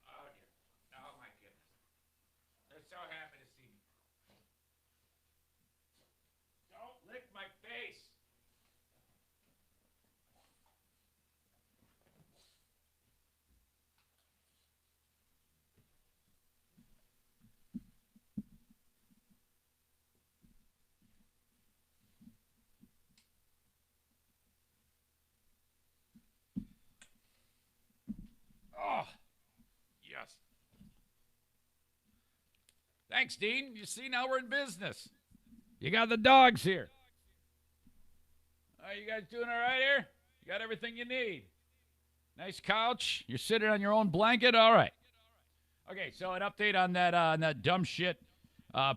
Oh dear. Oh my goodness. They're so happy to see me. Don't lick my face. Oh, yes. Thanks, Dean. You see, now we're in business. You got the dogs here. Are you guys doing all right here? You got everything you need. Nice couch. You're sitting on your own blanket. All right. Okay, so an update on that dumb shit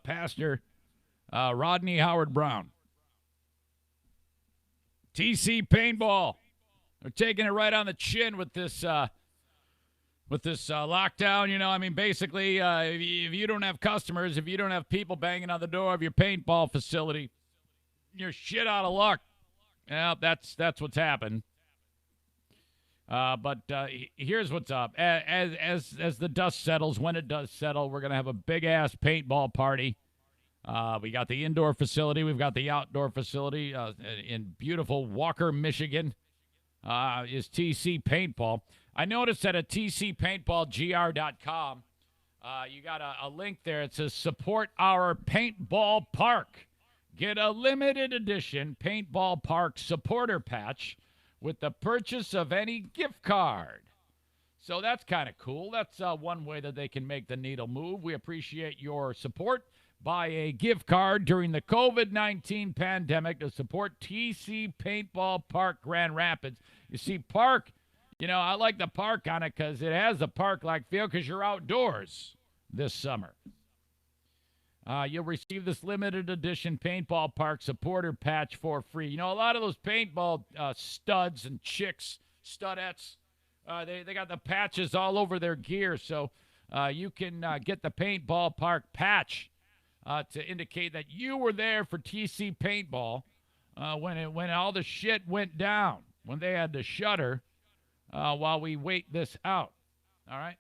pastor, Rodney Howard Brown. TC Paintball. They're taking it right on the chin with this lockdown. You know, I mean, basically, if you don't have customers, if you don't have people banging on the door of your paintball facility, you're shit out of luck. Yeah, that's what's happened. But here's what's up. As the dust settles, when it does settle, we're gonna have a big ass paintball party. We got the indoor facility, we've got the outdoor facility in beautiful Walker, Michigan. Is TC Paintball. I noticed that at tcpaintballgr.com, you got a link there. It says support our paintball park. Get a limited edition paintball park supporter patch with the purchase of any gift card. So that's kind of cool. That's one way that they can make the needle move. We appreciate your support. Buy a gift card during the COVID-19 pandemic to support TC Paintball Park Grand Rapids. You see, park, you know, I like the park on it because it has a park-like feel because you're outdoors this summer. You'll receive this limited edition Paintball Park supporter patch for free. You know, a lot of those paintball studs and chicks, studettes, they got the patches all over their gear. So you can get the Paintball Park patch to indicate that you were there for TC Paintball when all the shit went down, when they had to shutter while we wait this out. All right?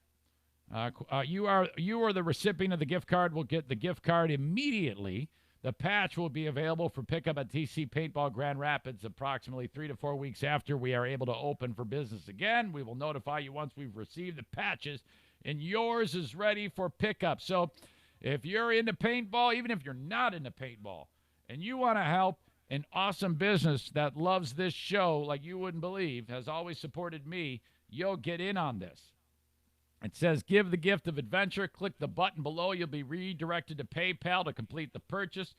You are the recipient of the gift card. Will get the gift card immediately The patch will be available for pickup at TC Paintball Grand Rapids approximately 3 to 4 weeks after we are able to open for business again. We will notify you once we've received the patches, and yours is ready for pickup. So if you're into paintball, even if you're not into paintball, and you want to help an awesome business that loves this show like you wouldn't believe, has always supported me, you'll get in on this. It says, give the gift of adventure. Click the button below. You'll be redirected to PayPal to complete the purchase.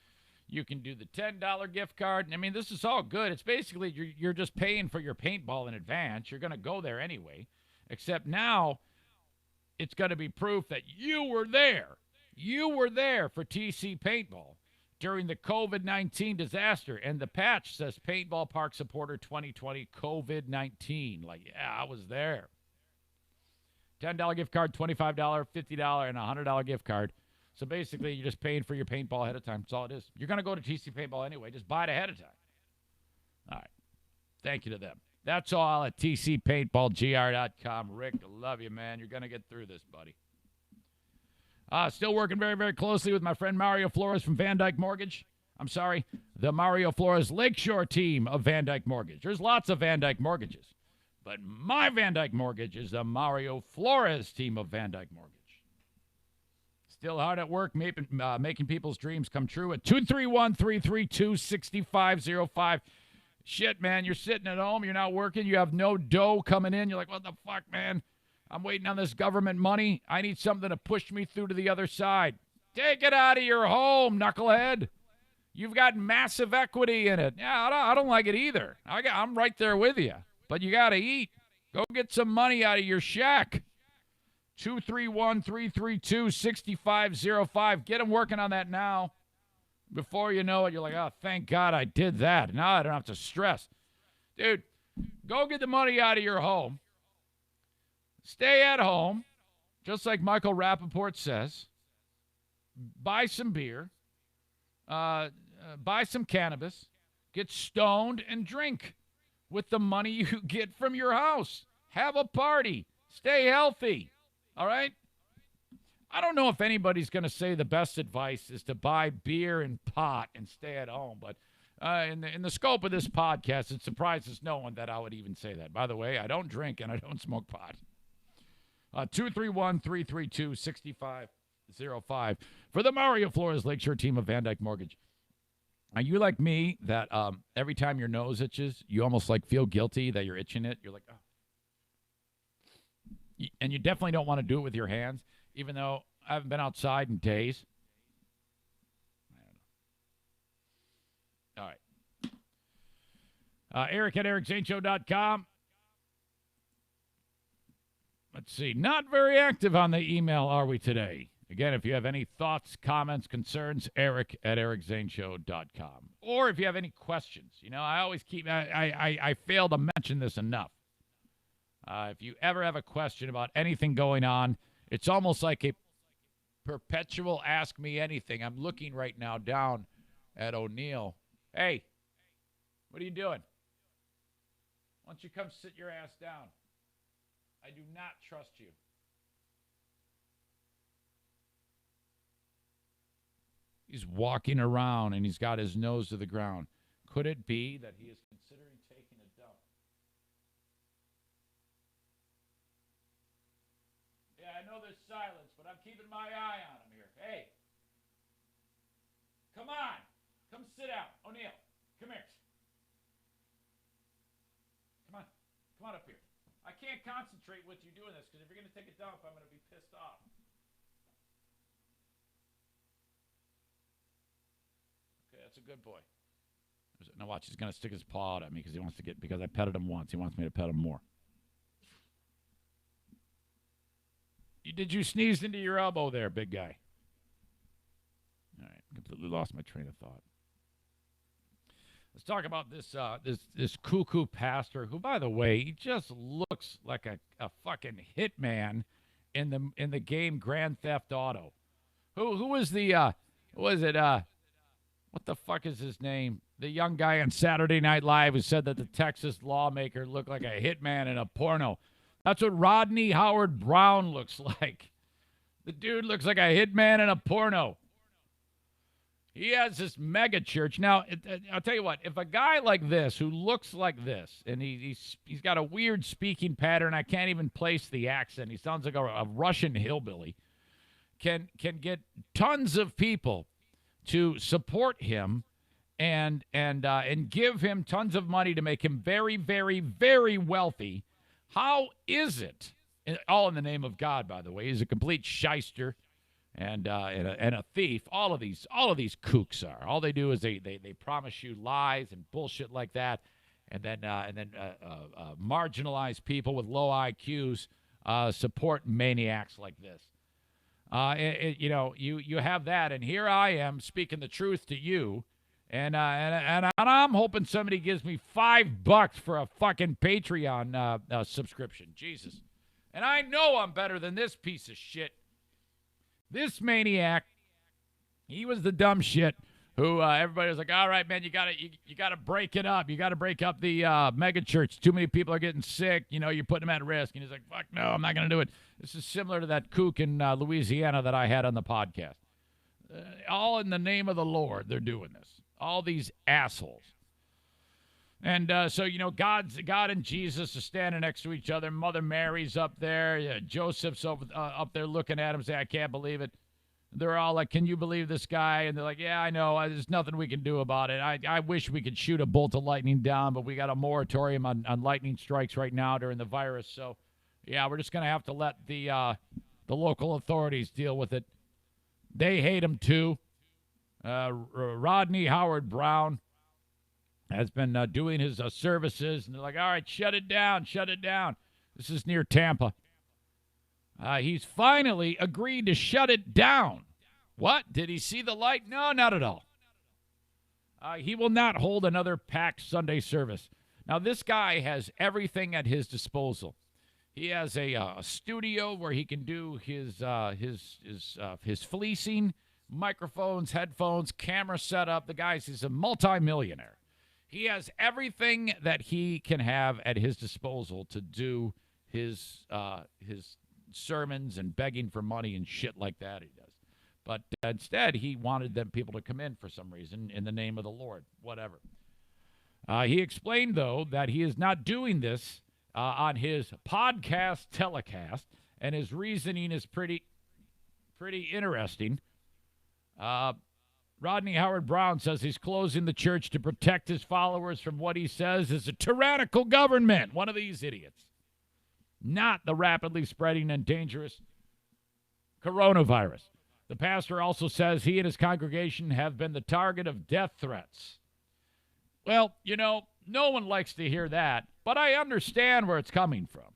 You can do the $10 gift card. I mean, this is all good. It's basically you're just paying for your paintball in advance. You're going to go there anyway, except now it's going to be proof that you were there. You were there for TC Paintball during the COVID-19 disaster. And the patch says Paintball Park Supporter 2020 COVID-19. Like, yeah, I was there. $10 gift card, $25, $50, and $100 gift card. So basically, you're just paying for your paintball ahead of time. That's all it is. You're going to go to TC Paintball anyway. Just buy it ahead of time. All right. Thank you to them. That's all at tcpaintballgr.com. Rick, I love you, man. You're going to get through this, buddy. Still working very, very closely with my friend Mario Flores from Van Dyke Mortgage. I'm sorry, the Mario Flores Lakeshore team of Van Dyke Mortgage. There's lots of Van Dyke Mortgages. But my Van Dyke Mortgage is the Mario Flores team of Van Dyke Mortgage. Still hard at work making people's dreams come true at 231-332-6505. Shit, man, you're sitting at home, you're not working, you have no dough coming in. You're like, what the fuck, man? I'm waiting on this government money. I need something to push me through to the other side. Take it out of your home, knucklehead. You've got massive equity in it. Yeah, I don't like it either. I'm right there with you. But you got to eat. Go get some money out of your shack. 231-332-6505. Get them working on that now. Before you know it, you're like, oh, thank God I did that. Now I don't have to stress. Dude, go get the money out of your home. Stay at home, just like Michael Rappaport says. Buy some beer. Buy some cannabis. Get stoned and drink with the money you get from your house. Have a party. Stay healthy. All right? I don't know if anybody's going to say the best advice is to buy beer and pot and stay at home, but in the scope of this podcast, it surprises no one that I would even say that. By the way, I don't drink and I don't smoke pot. 231-332-6505 for the Mario Flores Lakeshore team of Van Dyke Mortgage. Are you like me that every time your nose itches, you almost like feel guilty that you're itching it? You're like, oh. And you definitely don't want to do it with your hands, even though I haven't been outside in days. All right. Eric at EricZaneShow.com. Let's see. Not very active on the email, are we today? Again, if you have any thoughts, comments, concerns, Eric at EricZaneShow.com. Or if you have any questions. You know, I always keep, I fail to mention this enough. If you ever have a question about anything going on, it's almost like a perpetual ask me anything. I'm looking right now down at O'Neill. Hey, what are you doing? Why don't you come sit your ass down? I do not trust you. He's walking around and he's got his nose to the ground. Could it be that he is considering taking a dump? Yeah, I know there's silence, but I'm keeping my eye on him here. Hey, come on. Come sit down. O'Neill, come here. Come on. Come on up here. I can't concentrate with you doing this because if you're going to take a dump, I'm going to be pissed off. Okay, that's a good boy. Now watch, he's going to stick his paw out at me because he wants to because I petted him once. He wants me to pet him more. Did you sneeze into your elbow there, big guy? All right, completely lost my train of thought. Let's talk about this cuckoo pastor who, by the way, he just looks like a fucking hitman in the game Grand Theft Auto. Who was the what the fuck is his name? The young guy on Saturday Night Live who said that the Texas lawmaker looked like a hitman in a porno. That's what Rodney Howard Brown looks like. The dude looks like a hitman in a porno. He has this mega church. Now, I'll tell you what, if a guy like this, who looks like this, and he's got a weird speaking pattern, I can't even place the accent. He sounds like a Russian hillbilly, can get tons of people to support him and give him tons of money to make him very, very, very wealthy. How is it? All in the name of God, by the way. He's a complete shyster. And a thief. All of these kooks are. All they do is they promise you lies and bullshit like that, and then marginalize people with low IQs, support maniacs like this. You have that, and here I am speaking the truth to you, and I'm hoping somebody gives me $5 for a fucking Patreon subscription. Jesus, and I know I'm better than this piece of shit. This maniac, he was the dumb shit who everybody was like, all right, man, you gotta break it up. You got to break up the mega church. Too many people are getting sick. You're putting them at risk. And he's like, fuck no, I'm not going to do it. This is similar to that kook in Louisiana that I had on the podcast. All in the name of the Lord, they're doing this. All these assholes. And so, God and Jesus are standing next to each other. Mother Mary's up there. Yeah, Joseph's up there looking at him saying, I can't believe it. They're all like, can you believe this guy? And they're like, yeah, I know. There's nothing we can do about it. I wish we could shoot a bolt of lightning down, but we got a moratorium on lightning strikes right now during the virus. So, yeah, we're just going to have to let the local authorities deal with it. They hate him, too. Rodney Howard Brown has been doing his services, and they're like, all right, shut it down. This is near Tampa. He's finally agreed to shut it down. What? Did he see the light? No, not at all. He will not hold another packed Sunday service. Now, this guy has everything at his disposal. He has a studio where he can do his fleecing, microphones, headphones, camera setup. He's a multimillionaire. He has everything that he can have at his disposal to do his sermons and begging for money and shit like that he does. But instead, he wanted them people to come in for some reason in the name of the Lord, whatever. He explained, though, that he is not doing this on his podcast telecast, and his reasoning is pretty interesting. Rodney Howard Brown says he's closing the church to protect his followers from what he says is a tyrannical government. One of these idiots. Not the rapidly spreading and dangerous coronavirus. The pastor also says he and his congregation have been the target of death threats. Well, no one likes to hear that, but I understand where it's coming from.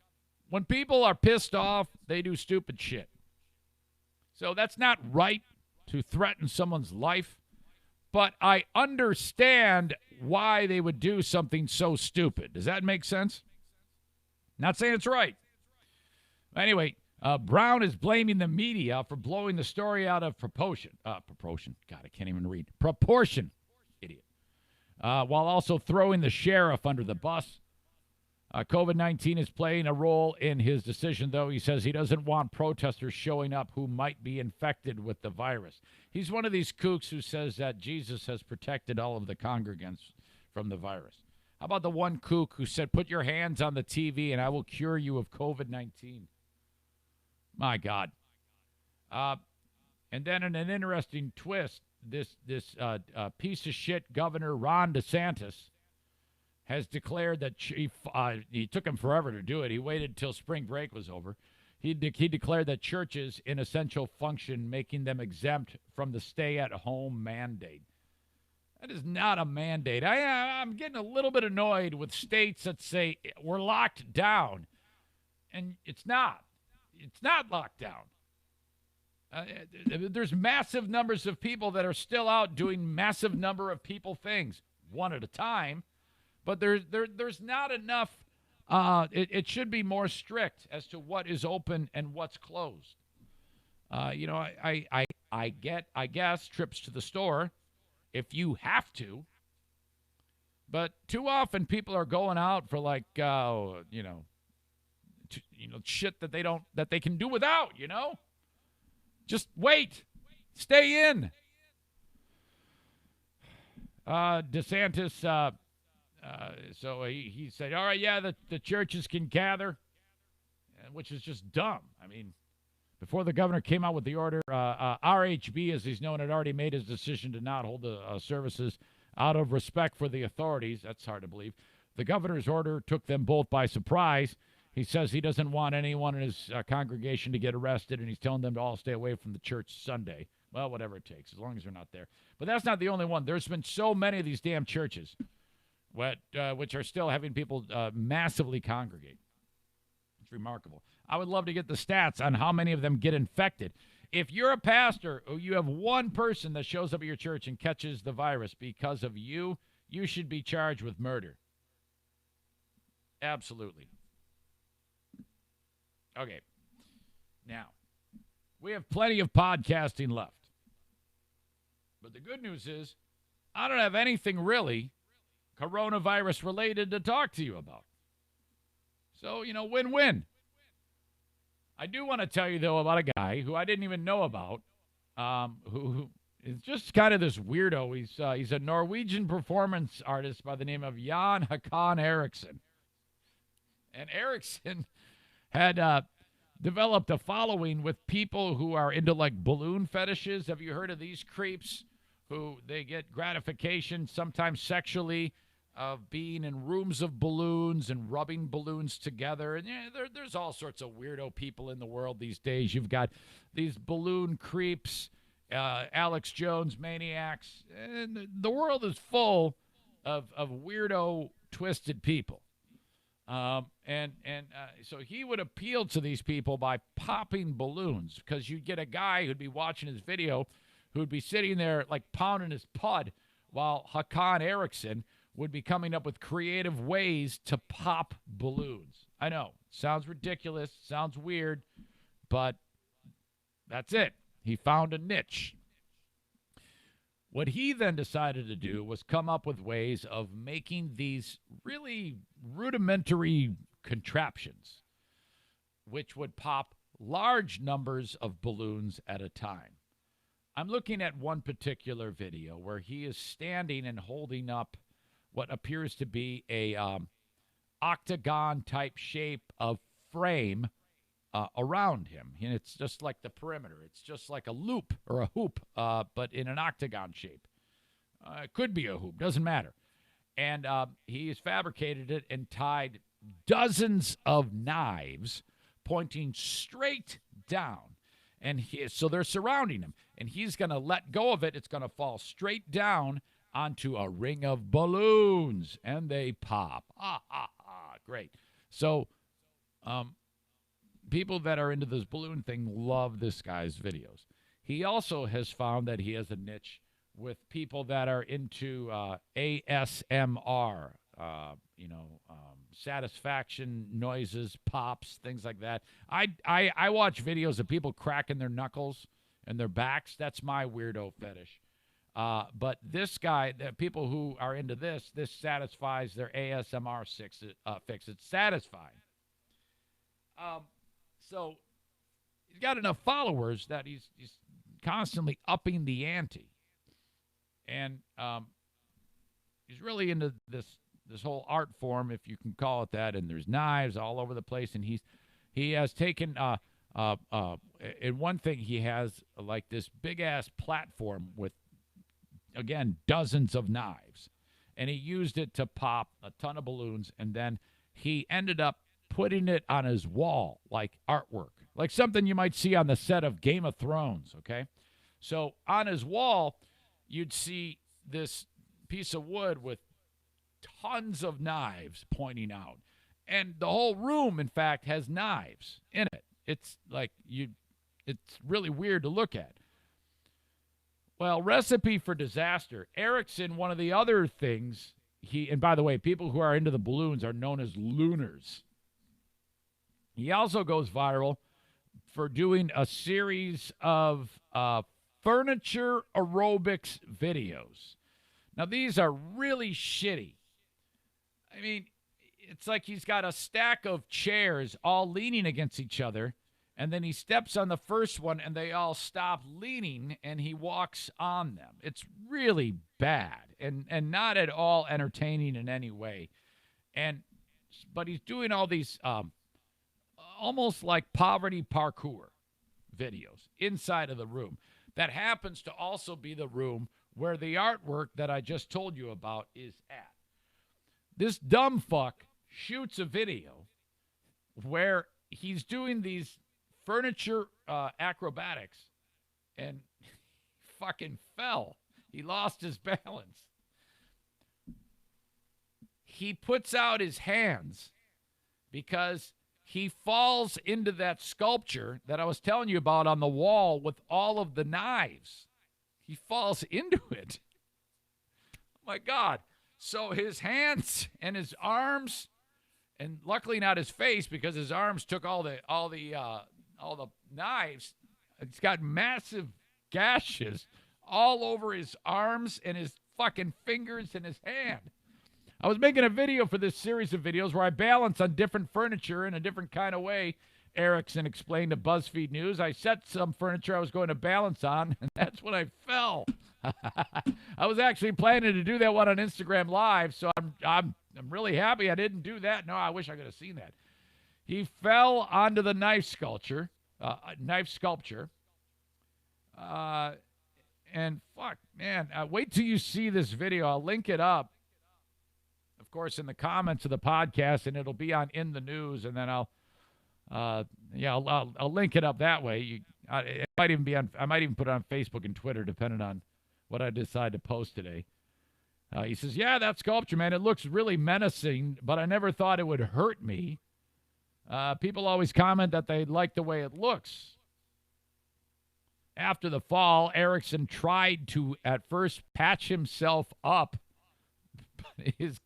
When people are pissed off, they do stupid shit. So that's not right to threaten someone's life, but I understand why they would do something so stupid. Does that make sense? Not saying it's right. Anyway, Brown is blaming the media for blowing the story out of proportion. God, I can't even read. Proportion, idiot. While also throwing the sheriff under the bus. COVID-19 is playing a role in his decision, though. He says he doesn't want protesters showing up who might be infected with the virus. He's one of these kooks who says that Jesus has protected all of the congregants from the virus. How about the one kook who said, put your hands on the TV and I will cure you of COVID-19? My God. And then in an interesting twist, this piece of shit Governor Ron DeSantis has declared that he took him forever to do it. He waited till spring break was over. He declared that churches in essential function, making them exempt from the stay-at-home mandate. That is not a mandate. I'm getting a little bit annoyed with states that say we're locked down, and it's not. It's not locked down. There's massive numbers of people that are still out doing massive number of people things, one at a time. But there's not enough. It should be more strict as to what is open and what's closed. I guess trips to the store if you have to. But too often people are going out for shit that they can do without. Just wait, stay in. DeSantis, so he said, all right, yeah, the churches can gather, which is just dumb. I mean, before the governor came out with the order, RHB, as he's known, had already made his decision to not hold the services out of respect for the authorities. That's hard to believe. The governor's order took them both by surprise. He says he doesn't want anyone in his congregation to get arrested, and he's telling them to all stay away from the church Sunday. Well, whatever it takes, as long as they're not there. But that's not the only one. There's been so many of these damn churches which are still having people massively congregate. It's remarkable. I would love to get the stats on how many of them get infected. If you're a pastor or you have one person that shows up at your church and catches the virus because of you, you should be charged with murder. Absolutely. Okay. Now, we have plenty of podcasting left. But the good news is, I don't have anything really coronavirus related to talk to you about. So, win-win. I do want to tell you, though, about a guy who I didn't even know about, who is just kind of this weirdo. He's a Norwegian performance artist by the name of Jan Hakan Eriksson. And Eriksson had developed a following with people who are into, like, balloon fetishes. Have you heard of these creeps who they get gratification, sometimes sexually, of being in rooms of balloons and rubbing balloons together? And there's all sorts of weirdo people in the world these days. You've got these balloon creeps, Alex Jones maniacs, and the world is full of weirdo, twisted people. So he would appeal to these people by popping balloons, because you'd get a guy who'd be watching his video who'd be sitting there like pounding his pud while Hakan Eriksson would be coming up with creative ways to pop balloons. I know, sounds ridiculous, sounds weird, but that's it. He found a niche. What he then decided to do was come up with ways of making these really rudimentary contraptions, which would pop large numbers of balloons at a time. I'm looking at one particular video where he is standing and holding up what appears to be a octagon-type shape of frame around him. And it's just like the perimeter. It's just like a loop or a hoop, but in an octagon shape. It could be a hoop. Doesn't matter. And he has fabricated it and tied dozens of knives pointing straight down. And so they're surrounding him. And he's going to let go of it. It's going to fall straight down onto a ring of balloons. And they pop. Great. So people that are into this balloon thing love this guy's videos. He also has found that he has a niche with people that are into ASMR, satisfaction noises, pops, things like that. I watch videos of people cracking their knuckles and their backs. That's my weirdo fetish. But this guy, the people who are into this satisfies their ASMR fix. It's satisfying. So he's got enough followers that he's constantly upping the ante. And he's really into this whole art form, if you can call it that. And there's knives all over the place. And he has taken in one thing, he has like this big ass platform with, again, dozens of knives, and he used it to pop a ton of balloons. And then he ended up putting it on his wall like artwork, like something you might see on the set of Game of Thrones. Okay, so on his wall you'd see this piece of wood with tons of knives pointing out. And the whole room, in fact, has knives in it. It's like it's really weird to look at. Well, recipe for disaster. Eriksson, one of the other things, and by the way, people who are into the balloons are known as looners. He also goes viral for doing a series of furniture aerobics videos. Now, these are really shitty. I mean, it's like he's got a stack of chairs all leaning against each other, and then he steps on the first one, and they all stop leaning, and he walks on them. It's really bad. and not at all entertaining in any way. But he's doing all these almost like poverty parkour videos inside of the room. That happens to also be the room where the artwork that I just told you about is at. This dumb fuck shoots a video where he's doing these furniture acrobatics and fucking fell. He lost his balance. He puts out his hands because he falls into that sculpture that I was telling you about on the wall with all of the knives. He falls into it. Oh my God. So his hands and his arms, and luckily not his face because his arms took all the knives. It's got massive gashes all over his arms and his fucking fingers and his hand. I was making a video for this series of videos where I balance on different furniture in a different kind of way. Erickson explained to BuzzFeed News. I set some furniture I was going to balance on, and that's when I fell. I was actually planning to do that one on Instagram Live, so I'm really happy I didn't do that. No, I wish I could have seen that. He fell onto the knife sculpture. And fuck, man, wait till you see this video. I'll link it up, of course, in the comments of the podcast, and it'll be on In the News, and then I'll link it up that way. It might even be on. I might even put it on Facebook and Twitter, depending on what I decide to post today. He says, "Yeah, that sculpture, man, it looks really menacing, but I never thought it would hurt me. People always comment that they like the way it looks." After the fall, Erickson tried to at first patch himself up, but his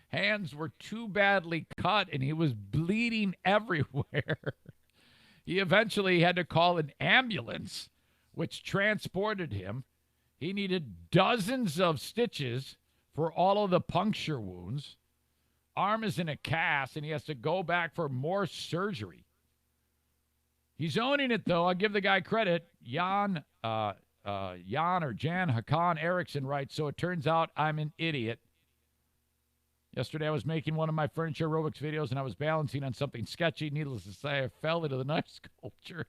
hands were too badly cut and he was bleeding everywhere. He eventually had to call an ambulance, which transported him. He needed dozens of stitches for all of the puncture wounds. Arm is in a cast and he has to go back for more surgery. He's owning it, though. I'll give the guy credit. Jan Hakan Erickson writes, "So it turns out I'm an idiot. Yesterday I was making one of my furniture aerobics videos and I was balancing on something sketchy. Needless to say, I fell into the knife sculpture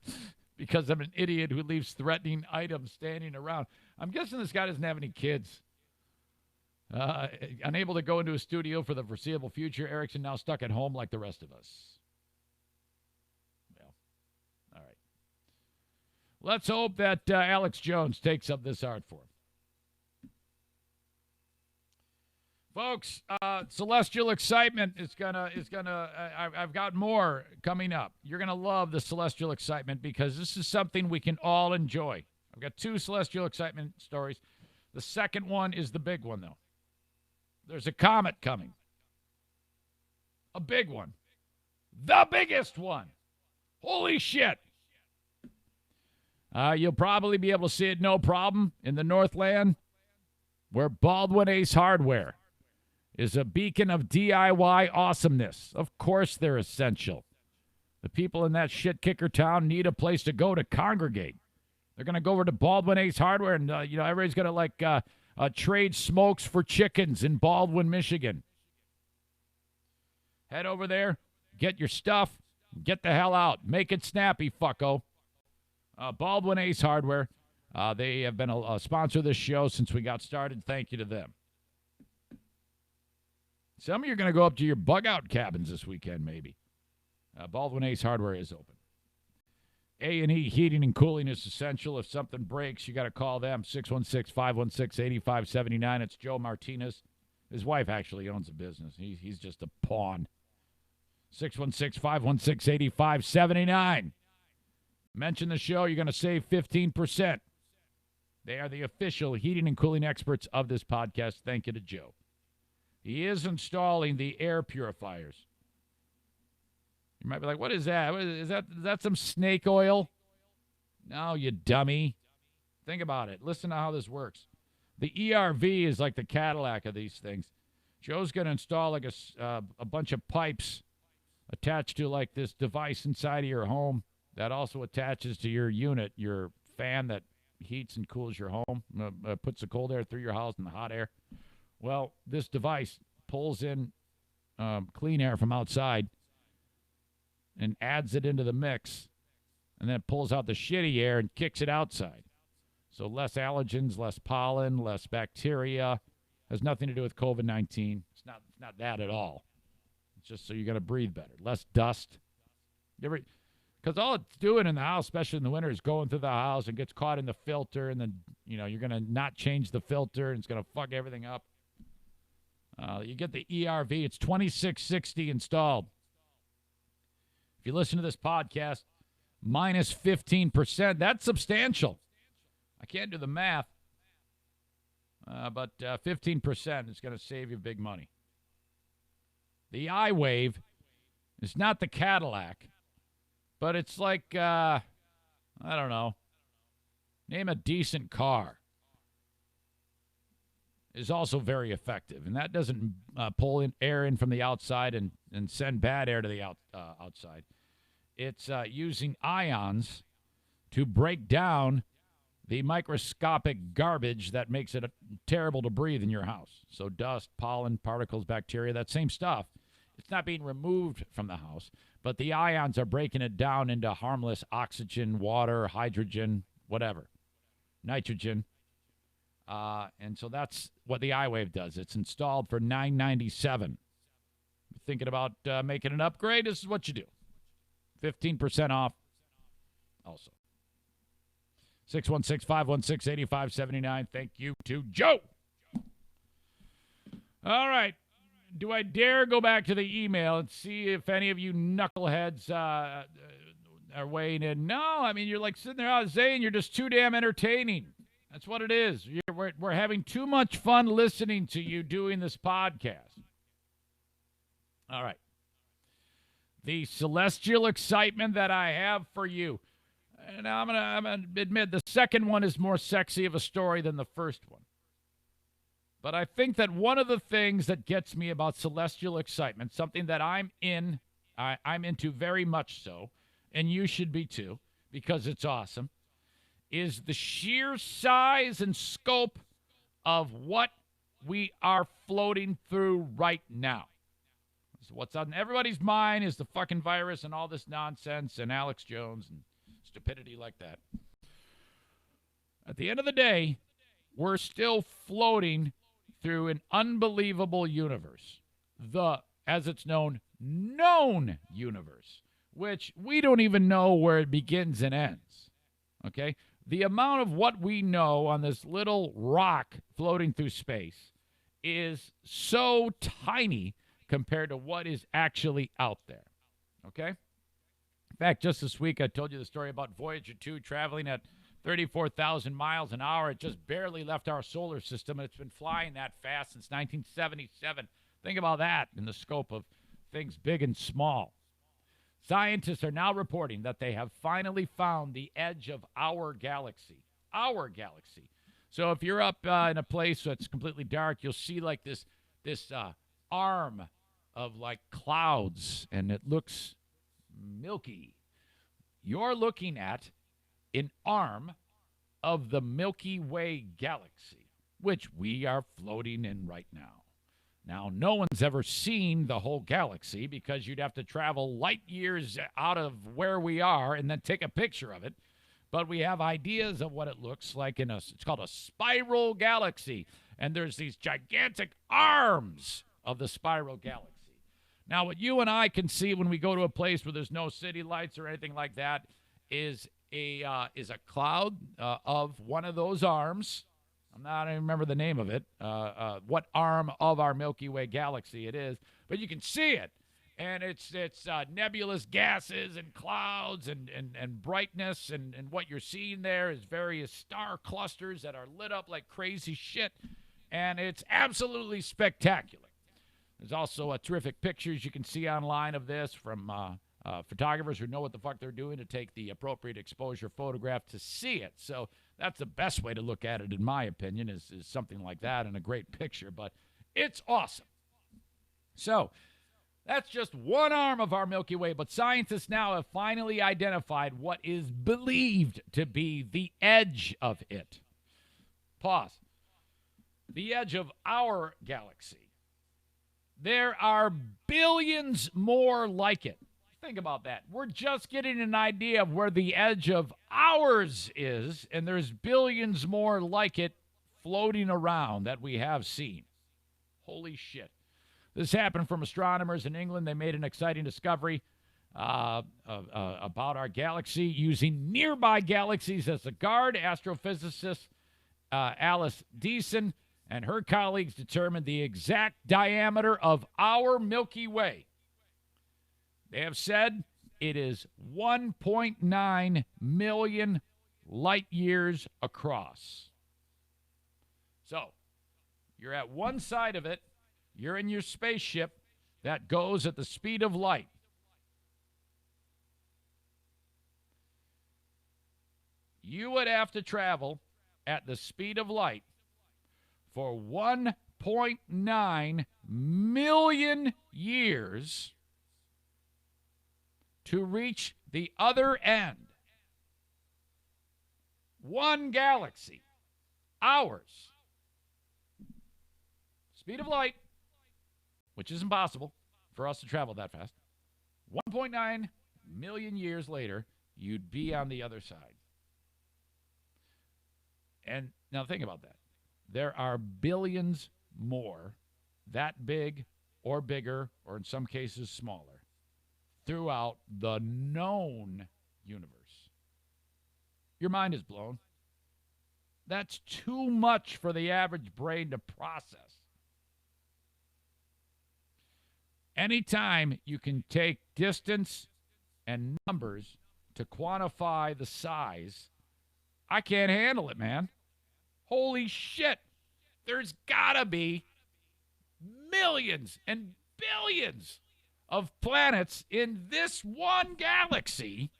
because I'm an idiot who leaves threatening items standing around." I'm guessing this guy doesn't have any kids. Unable to go into a studio for the foreseeable future, Erickson now stuck at home like the rest of us. All right. Let's hope that Alex Jones takes up this art form. Folks, Celestial Excitement is gonna. I've got more coming up. You're gonna love the Celestial Excitement because this is something we can all enjoy. I've got 2 Celestial Excitement stories. The second one is the big one, though. There's a comet coming. A big one. The biggest one. Holy shit. You'll probably be able to see it no problem in the Northland, where Baldwin Ace Hardware is a beacon of DIY awesomeness. Of course they're essential. The people in that shit kicker town need a place to go to congregate. They're going to go over to Baldwin Ace Hardware, and everybody's going to trade smokes for chickens in Baldwin, Michigan. Head over there, get your stuff, get the hell out. Make it snappy, fucko. Baldwin Ace Hardware. They have been a sponsor of this show since we got started. Thank you to them. Some of you are going to go up to your bug-out cabins this weekend, maybe. Baldwin Ace Hardware is open. A&E Heating and Cooling is essential. If something breaks, you got to call them, 616-516-8579. It's Joe Martinez. His wife actually owns the business. He's just a pawn. 616-516-8579. Mention the show, you're going to save 15%. They are the official heating and cooling experts of this podcast. Thank you to Joe. He is installing the air purifiers. You might be like, what is that? Is that some snake oil? No, you dummy. Think about it. Listen to how this works. The ERV is like the Cadillac of these things. Joe's going to install like a bunch of pipes attached to like this device inside of your home that also attaches to your unit, your fan that heats and cools your home, puts the cold air through your house and the hot air. Well, this device pulls in clean air from outside and adds it into the mix, and then pulls out the shitty air and kicks it outside. So less allergens, less pollen, less bacteria. Has nothing to do with COVID-19. It's not that at all. It's just so you're going to breathe better. Less dust. Because all it's doing in the house, especially in the winter, is going through the house and gets caught in the filter, and then you're going to not change the filter, and it's going to fuck everything up. You get the ERV. It's $2,660 installed. If you listen to this podcast, minus 15%. That's substantial. I can't do the math, but 15% is going to save you big money. The iWave is not the Cadillac, but it's like, I don't know, name a decent car. Is also very effective, and that doesn't pull in air in from the outside and send bad air to the outside. It's using ions to break down the microscopic garbage that makes it terrible to breathe in your house. So dust, pollen, particles, bacteria, that same stuff. It's not being removed from the house, but the ions are breaking it down into harmless oxygen, water, hydrogen, whatever, nitrogen. And so that's what the iWave does. It's installed for $997. You're thinking about making an upgrade? This is what you do. 15% off also. 616-516-8579. Thank you to Joe. All right. Do I dare go back to the email and see if any of you knuckleheads are weighing in? No, I mean, you're like sitting there, Zane, you're just too damn entertaining. That's what it is. We're having too much fun listening to you doing this podcast. All right. The celestial excitement that I have for you. And I'm gonna admit the second one is more sexy of a story than the first one. But I think that one of the things that gets me about celestial excitement, something that I'm into very much so, and you should be too, because it's awesome, is the sheer size and scope of what we are floating through right now. So what's on everybody's mind is the fucking virus and all this nonsense and Alex Jones and stupidity like that. At the end of the day, we're still floating through an unbelievable universe. The, as it's known universe, which we don't even know where it begins and ends. Okay? The amount of what we know on this little rock floating through space is so tiny compared to what is actually out there. Okay? In fact, just this week I told you the story about Voyager 2 traveling at 34,000 miles an hour. It just barely left our solar system, and it's been flying that fast since 1977. Think about that in the scope of things big and small. Scientists are now reporting that they have finally found the edge of our galaxy. Our galaxy. So if you're up in a place that's completely dark, you'll see like this arm of like clouds, and it looks milky. You're looking at an arm of the Milky Way galaxy, which we are floating in right now. Now, no one's ever seen the whole galaxy because you'd have to travel light years out of where we are and then take a picture of it. But we have ideas of what it looks like it's called a spiral galaxy. And there's these gigantic arms of the spiral galaxy. Now, what you and I can see when we go to a place where there's no city lights or anything like that is a cloud of one of those arms. I don't even remember the name of it, what arm of our Milky Way galaxy it is, but you can see it. And it's nebulous gases and clouds and brightness, and what you're seeing there is various star clusters that are lit up like crazy shit, and it's absolutely spectacular. There's also terrific pictures you can see online of this from photographers who know what the fuck they're doing to take the appropriate exposure photograph to see it. So that's the best way to look at it, in my opinion, is something like that and a great picture. But it's awesome. So that's just one arm of our Milky Way. But scientists now have finally identified what is believed to be the edge of it. Pause. the edge of our galaxy, there are billions more like it. Think about that. We're just getting an idea of where the edge of ours is, and there's billions more like it floating around that we have seen. Holy shit. This happened from astronomers in England. They made an exciting discovery about our galaxy using nearby galaxies as a guard. Astrophysicist Alice Deason and her colleagues determined the exact diameter of our Milky Way. They have said it is 1.9 million light years across. So, you're at one side of it. You're in your spaceship that goes at the speed of light. You would have to travel at the speed of light for 1.9 million years to reach the other end. One galaxy, ours. Speed of light, which is impossible for us to travel that fast. 1.9 million years later, you'd be on the other side. And now think about that. There are billions more that big or bigger, or in some cases smaller, throughout the known universe. Your mind is blown. That's too much for the average brain to process. Anytime you can take distance and numbers to quantify the size, I can't handle it, man. Holy shit. There's gotta be millions and billions of planets in this one galaxy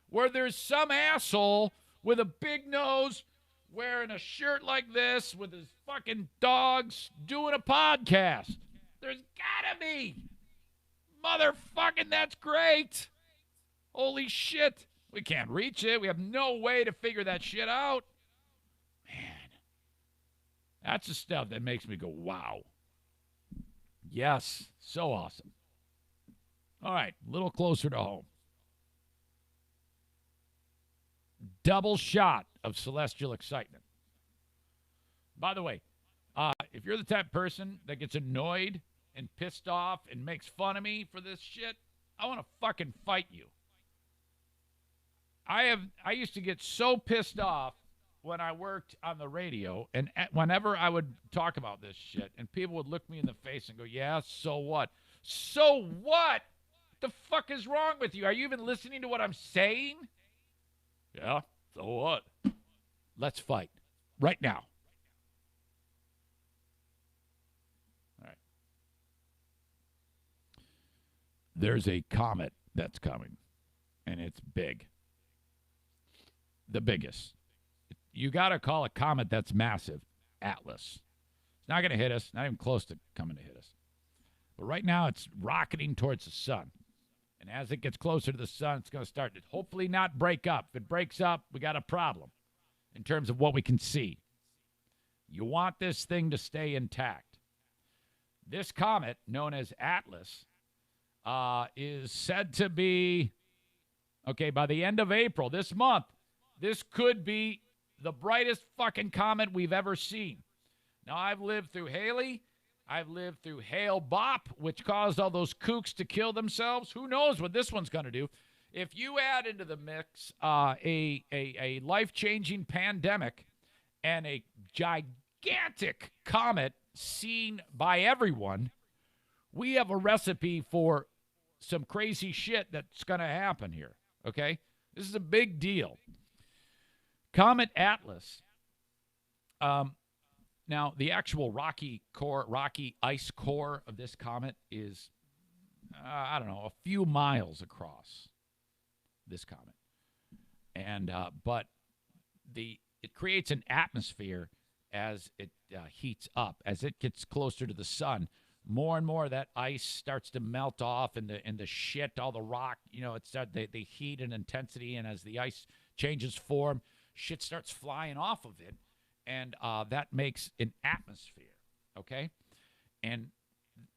where there's some asshole with a big nose wearing a shirt like this with his fucking dogs doing a podcast. There's gotta be. Motherfucking, that's great. Holy shit. We can't reach it. We have no way to figure that shit out. Man. That's the stuff that makes me go, wow. Yes, so awesome. All right, a little closer to home. Double shot of celestial excitement. By the way, if you're the type of person that gets annoyed and pissed off and makes fun of me for this shit, I want to fucking fight you. I used to get so pissed off when I worked on the radio, and whenever I would talk about this shit, and people would look me in the face and go, yeah, so what? So what? What the fuck is wrong with you? Are you even listening to what I'm saying? Yeah, so what? Let's fight. Right now. All right. There's a comet that's coming, and it's big. The biggest. You got to call a comet that's massive Atlas. It's not going to hit us, not even close to coming to hit us. But right now it's rocketing towards the sun. And as it gets closer to the sun, it's going to start to hopefully not break up. If it breaks up, we got a problem in terms of what we can see. You want this thing to stay intact. This comet, known as Atlas, is said to be, okay, by the end of April, this month, this could be the brightest fucking comet we've ever seen. Now, I've lived through Halley. I've lived through Hale-Bopp, which caused all those kooks to kill themselves. Who knows what this one's going to do? If you add into the mix a life-changing pandemic and a gigantic comet seen by everyone, we have a recipe for some crazy shit that's going to happen here, okay? This is a big deal. Comet Atlas. Now, the actual rocky ice core of this comet is, I don't know, a few miles across this comet. And but it creates an atmosphere as it heats up. As it gets closer to the sun, more and more of that ice starts to melt off, and the shit, all the rock, the heat and intensity, and as the ice changes form, shit starts flying off of it. and that makes an atmosphere, okay? And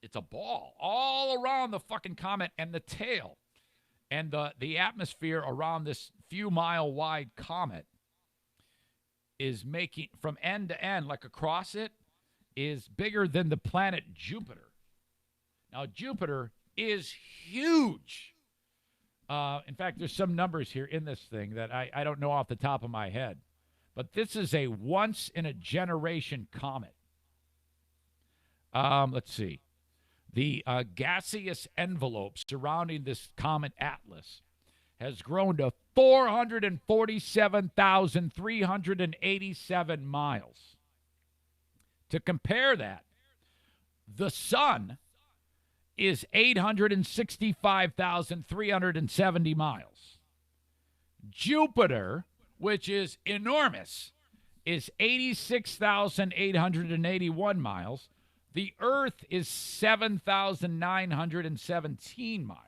it's a ball all around the fucking comet and the tail. And the atmosphere around this few mile wide comet is making, from end to end, like across it, is bigger than the planet Jupiter. Now, Jupiter is huge. In fact, there's some numbers here in this thing that I don't know off the top of my head. But this is a once-in-a-generation comet. Let's see. The gaseous envelope surrounding this comet Atlas has grown to 447,387 miles. To compare that, the sun is 865,370 miles. Jupiter, which is enormous, is 86,881 miles. The Earth is 7,917 miles.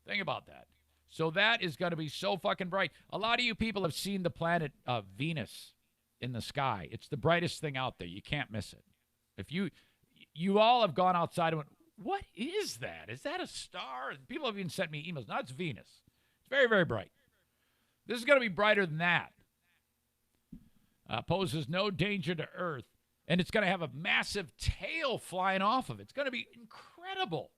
Think about that. So that is going to be so fucking bright. A lot of you people have seen the planet Venus in the sky. It's the brightest thing out there. You can't miss it. If you all have gone outside and went, what is that? Is that a star? And people have even sent me emails. No, it's Venus. It's very, very bright. This is going to be brighter than that. Poses no danger to Earth. And it's going to have a massive tail flying off of it. It's going to be incredible.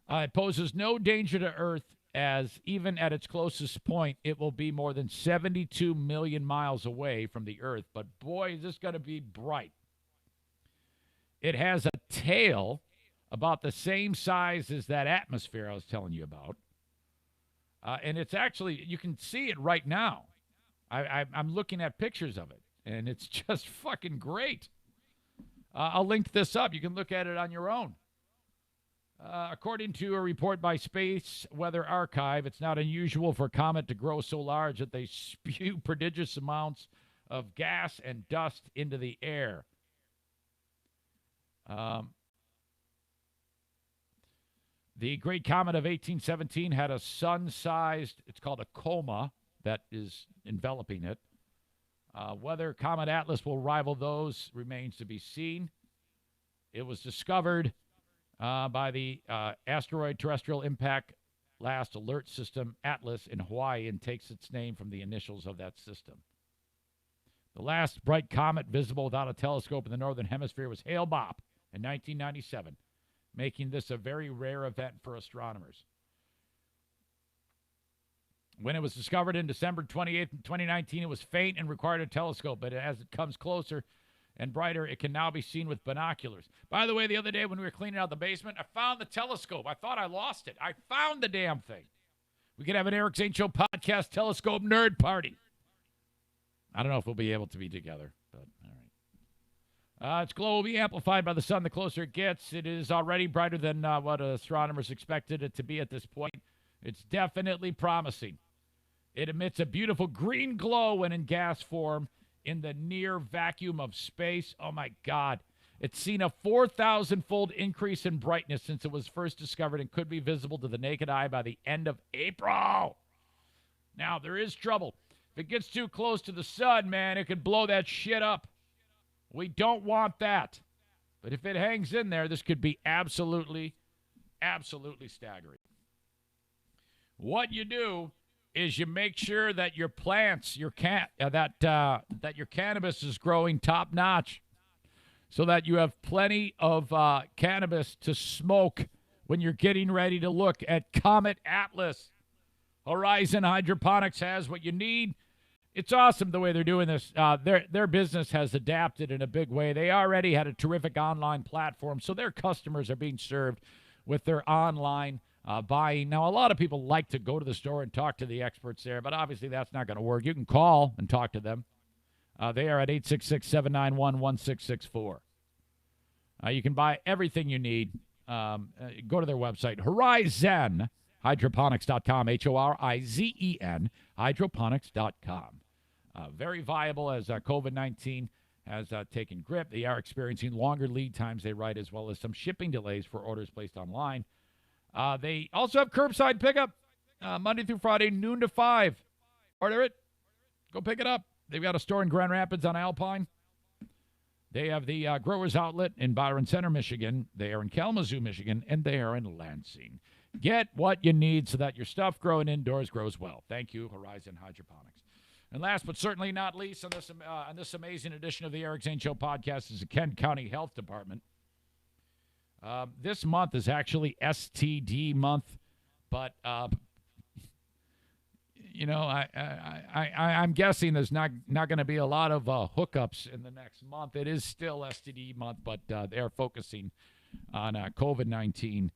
It poses no danger to Earth, as even at its closest point, it will be more than 72 million miles away from the Earth. But boy, is this going to be bright. It has a tail about the same size as that atmosphere I was telling you about. And it's actually, you can see it right now. I'm looking at pictures of it, and it's just fucking great. I'll link this up. You can look at it on your own. According to a report by Space Weather Archive, it's not unusual for a comet to grow so large that they spew prodigious amounts of gas and dust into the air. The Great Comet of 1817 had a sun-sized, it's called a coma, that is enveloping it. Whether Comet Atlas will rival those remains to be seen. It was discovered by the Asteroid Terrestrial Impact Last Alert System, ATLAS, in Hawaii, and takes its name from the initials of that system. The last bright comet visible without a telescope in the Northern Hemisphere was Hale-Bopp in 1997, making this a very rare event for astronomers. When it was discovered in December 28th, 2019, it was faint and required a telescope, but as it comes closer and brighter, it can now be seen with binoculars. By the way, the other day when we were cleaning out the basement, I found the telescope. I thought I lost it. I found the damn thing. We could have an Eric Zane Show podcast telescope nerd party. I don't know if we'll be able to be together, but all right. Its glow will be amplified by the sun the closer it gets. It is already brighter than what astronomers expected it to be at this point. It's definitely promising. It emits a beautiful green glow when in gas form in the near vacuum of space. Oh, my God. It's seen a 4,000-fold increase in brightness since it was first discovered and could be visible to the naked eye by the end of April. Now, there is trouble. If it gets too close to the sun, man, it could blow that shit up. We don't want that. But if it hangs in there, this could be absolutely, absolutely staggering. What you do is you make sure that your plants, that your cannabis is growing top notch, so that you have plenty of cannabis to smoke when you're getting ready to look at Comet Atlas. Horizon Hydroponics has what you need. It's awesome the way they're doing this. Their business has adapted in a big way. They already had a terrific online platform, so their customers are being served with their online buying. Now, a lot of people like to go to the store and talk to the experts there, but obviously that's not going to work. You can call and talk to them. They are at 866-791-1664. You can buy everything you need. Go to their website, horizonhydroponics.com, HORIZEN, hydroponics.com. Very viable as COVID-19 has taken grip. They are experiencing longer lead times, they write, as well as some shipping delays for orders placed online. They also have curbside pickup Monday through Friday, noon to 5. Order it. Go pick it up. They've got a store in Grand Rapids on Alpine. They have the Growers Outlet in Byron Center, Michigan. They are in Kalamazoo, Michigan, and they are in Lansing. Get what you need so that your stuff growing indoors grows well. Thank you, Horizon Hydroponics. And last but certainly not least on this amazing edition of the Eric Zane Show podcast is the Kent County Health Department. This month is actually STD month, but I'm guessing there's not going to be a lot of hookups in the next month. It is still STD month, but they're focusing on COVID-19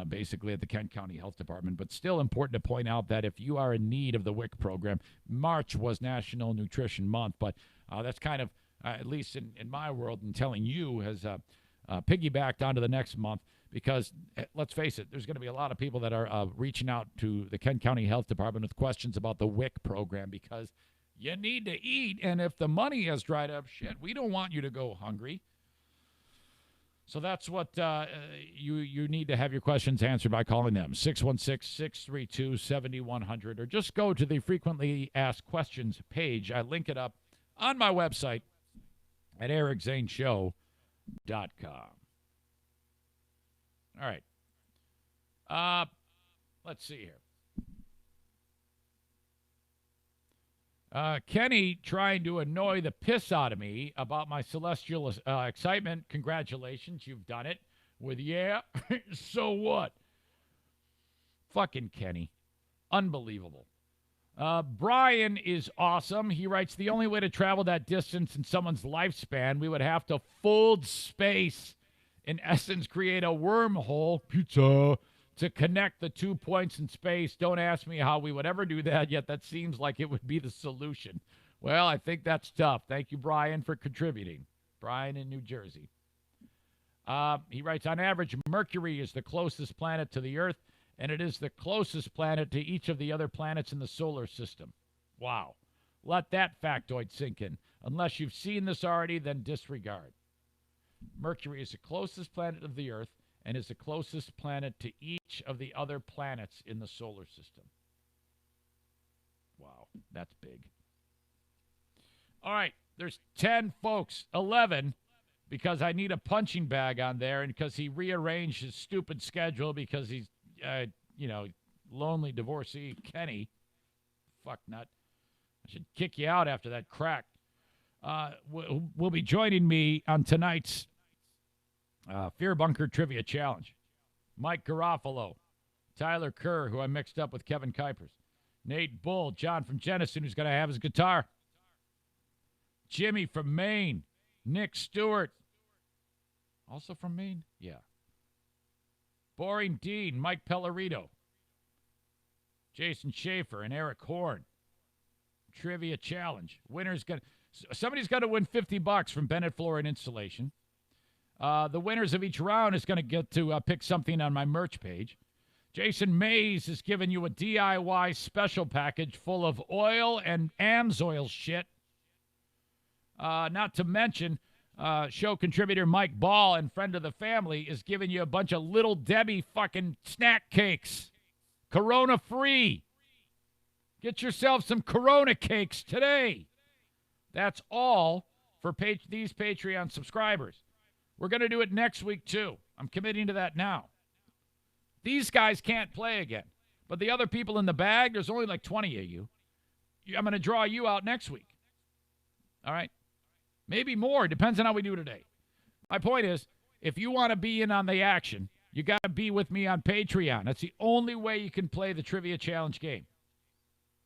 basically at the Kent County Health Department. But still important to point out that if you are in need of the WIC program, March was National Nutrition Month, but that's kind of, at least in my world, and telling you, has piggybacked onto the next month. Because, let's face it, there's going to be a lot of people that are reaching out to the Kent County Health Department with questions about the WIC program because you need to eat, and if the money has dried up, shit, we don't want you to go hungry. So that's what you need to have your questions answered by calling them, 616-632-7100, or just go to the Frequently Asked Questions page. I link it up on my website at ericzaneshow.com. All right. Let's see here. Kenny trying to annoy the piss out of me about my celestial excitement. Congratulations, you've done it. With yeah, so what? Fucking Kenny. Unbelievable. Brian is awesome. He writes, the only way to travel that distance in someone's lifespan, we would have to fold space. In essence, create a wormhole, pizza, to connect the 2 points in space. Don't ask me how we would ever do that, yet that seems like it would be the solution. Well, I think that's tough. Thank you, Brian, for contributing. Brian in New Jersey. He writes, on average, Mercury is the closest planet to the Earth, and it is the closest planet to each of the other planets in the solar system. Wow. Let that factoid sink in. Unless you've seen this already, then disregard. Mercury is the closest planet of the Earth and is the closest planet to each of the other planets in the solar system. Wow, that's big. All right, there's 10 folks, 11, because I need a punching bag on there and because he rearranged his stupid schedule because he's, lonely divorcee Kenny. Fuck nut. I should kick you out after that crack. Will be joining me on tonight's Fear Bunker Trivia Challenge. Mike Garofalo, Tyler Kerr, who I mixed up with Kevin Kuipers, Nate Bull, John from Jennison, who's going to have his guitar, Jimmy from Maine, Nick Stewart, also from Maine? Yeah. Boring Dean, Mike Pellerito, Jason Schaefer, and Eric Horn. Trivia Challenge. Somebody's got to win $50 from Bennett Floor and Installation. The winners of each round is going to get to pick something on my merch page. Jason Mays is giving you a DIY special package full of oil and AMSOIL shit. Not to mention, show contributor Mike Ball and friend of the family is giving you a bunch of Little Debbie fucking snack cakes. Corona-free. Get yourself some Corona cakes today. That's all for these Patreon subscribers. We're going to do it next week, too. I'm committing to that now. These guys can't play again. But the other people in the bag, there's only like 20 of you. I'm going to draw you out next week. All right? Maybe more. Depends on how we do today. My point is, if you want to be in on the action, you got to be with me on Patreon. That's the only way you can play the Trivia Challenge game.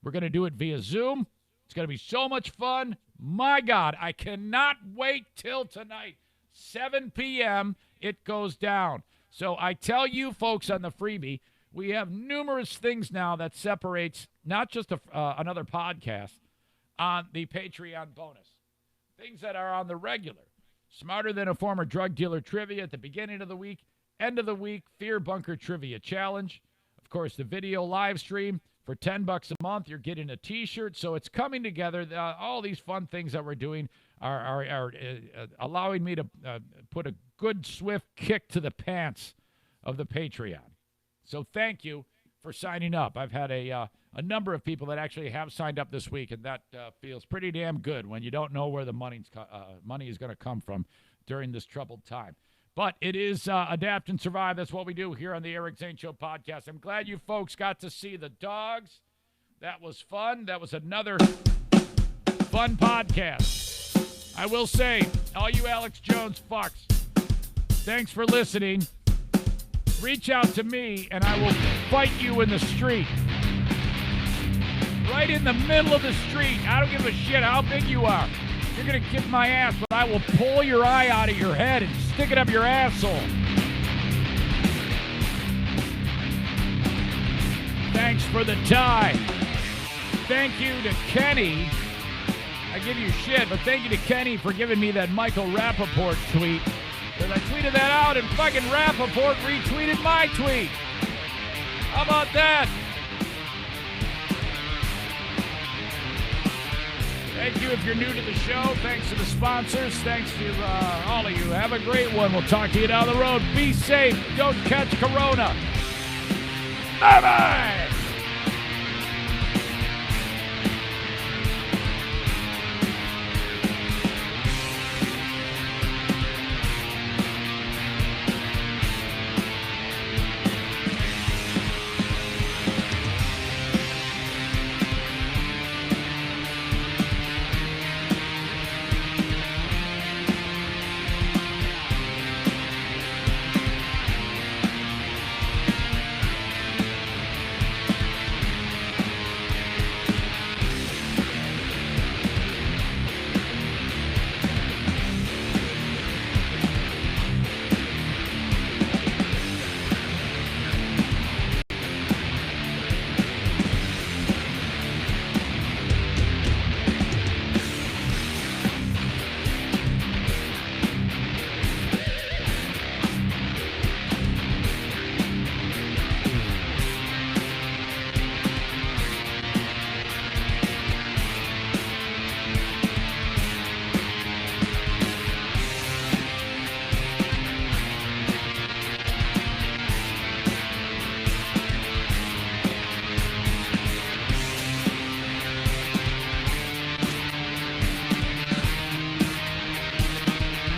We're going to do it via Zoom. It's going to be so much fun. My God, I cannot wait till tonight. 7 p.m., it goes down. So I tell you folks on the freebie, we have numerous things now that separates not just another podcast on the Patreon bonus. Things that are on the regular. Smarter Than a Former Drug Dealer trivia at the beginning of the week. End of the week, Fear Bunker Trivia Challenge. Of course, the video live stream. For $10 a month, you're getting a T-shirt. So it's coming together. All these fun things that we're doing are allowing me to put a good, swift kick to the pants of the Patreon. So thank you for signing up. I've had a a number of people that actually have signed up this week, and that feels pretty damn good when you don't know where the money is going to come from during this troubled time. But it is adapt and survive. That's what we do here on the Eric Zane Show podcast. I'm glad you folks got to see the dogs. That was fun. That was another fun podcast. I will say, all you Alex Jones fucks, thanks for listening. Reach out to me, and I will fight you in the street. Right in the middle of the street. I don't give a shit how big you are. You're going to kick my ass, but I will pull your eye out of your head and stick it up your asshole. Thanks for the tie. Thank you to Kenny. I give you shit, but thank you to Kenny for giving me that Michael Rappaport tweet. Because I tweeted that out and fucking Rappaport retweeted my tweet. How about that? Thank you if you're new to the show. Thanks to the sponsors. Thanks to all of you. Have a great one. We'll talk to you down the road. Be safe. Don't catch corona. Bye-bye.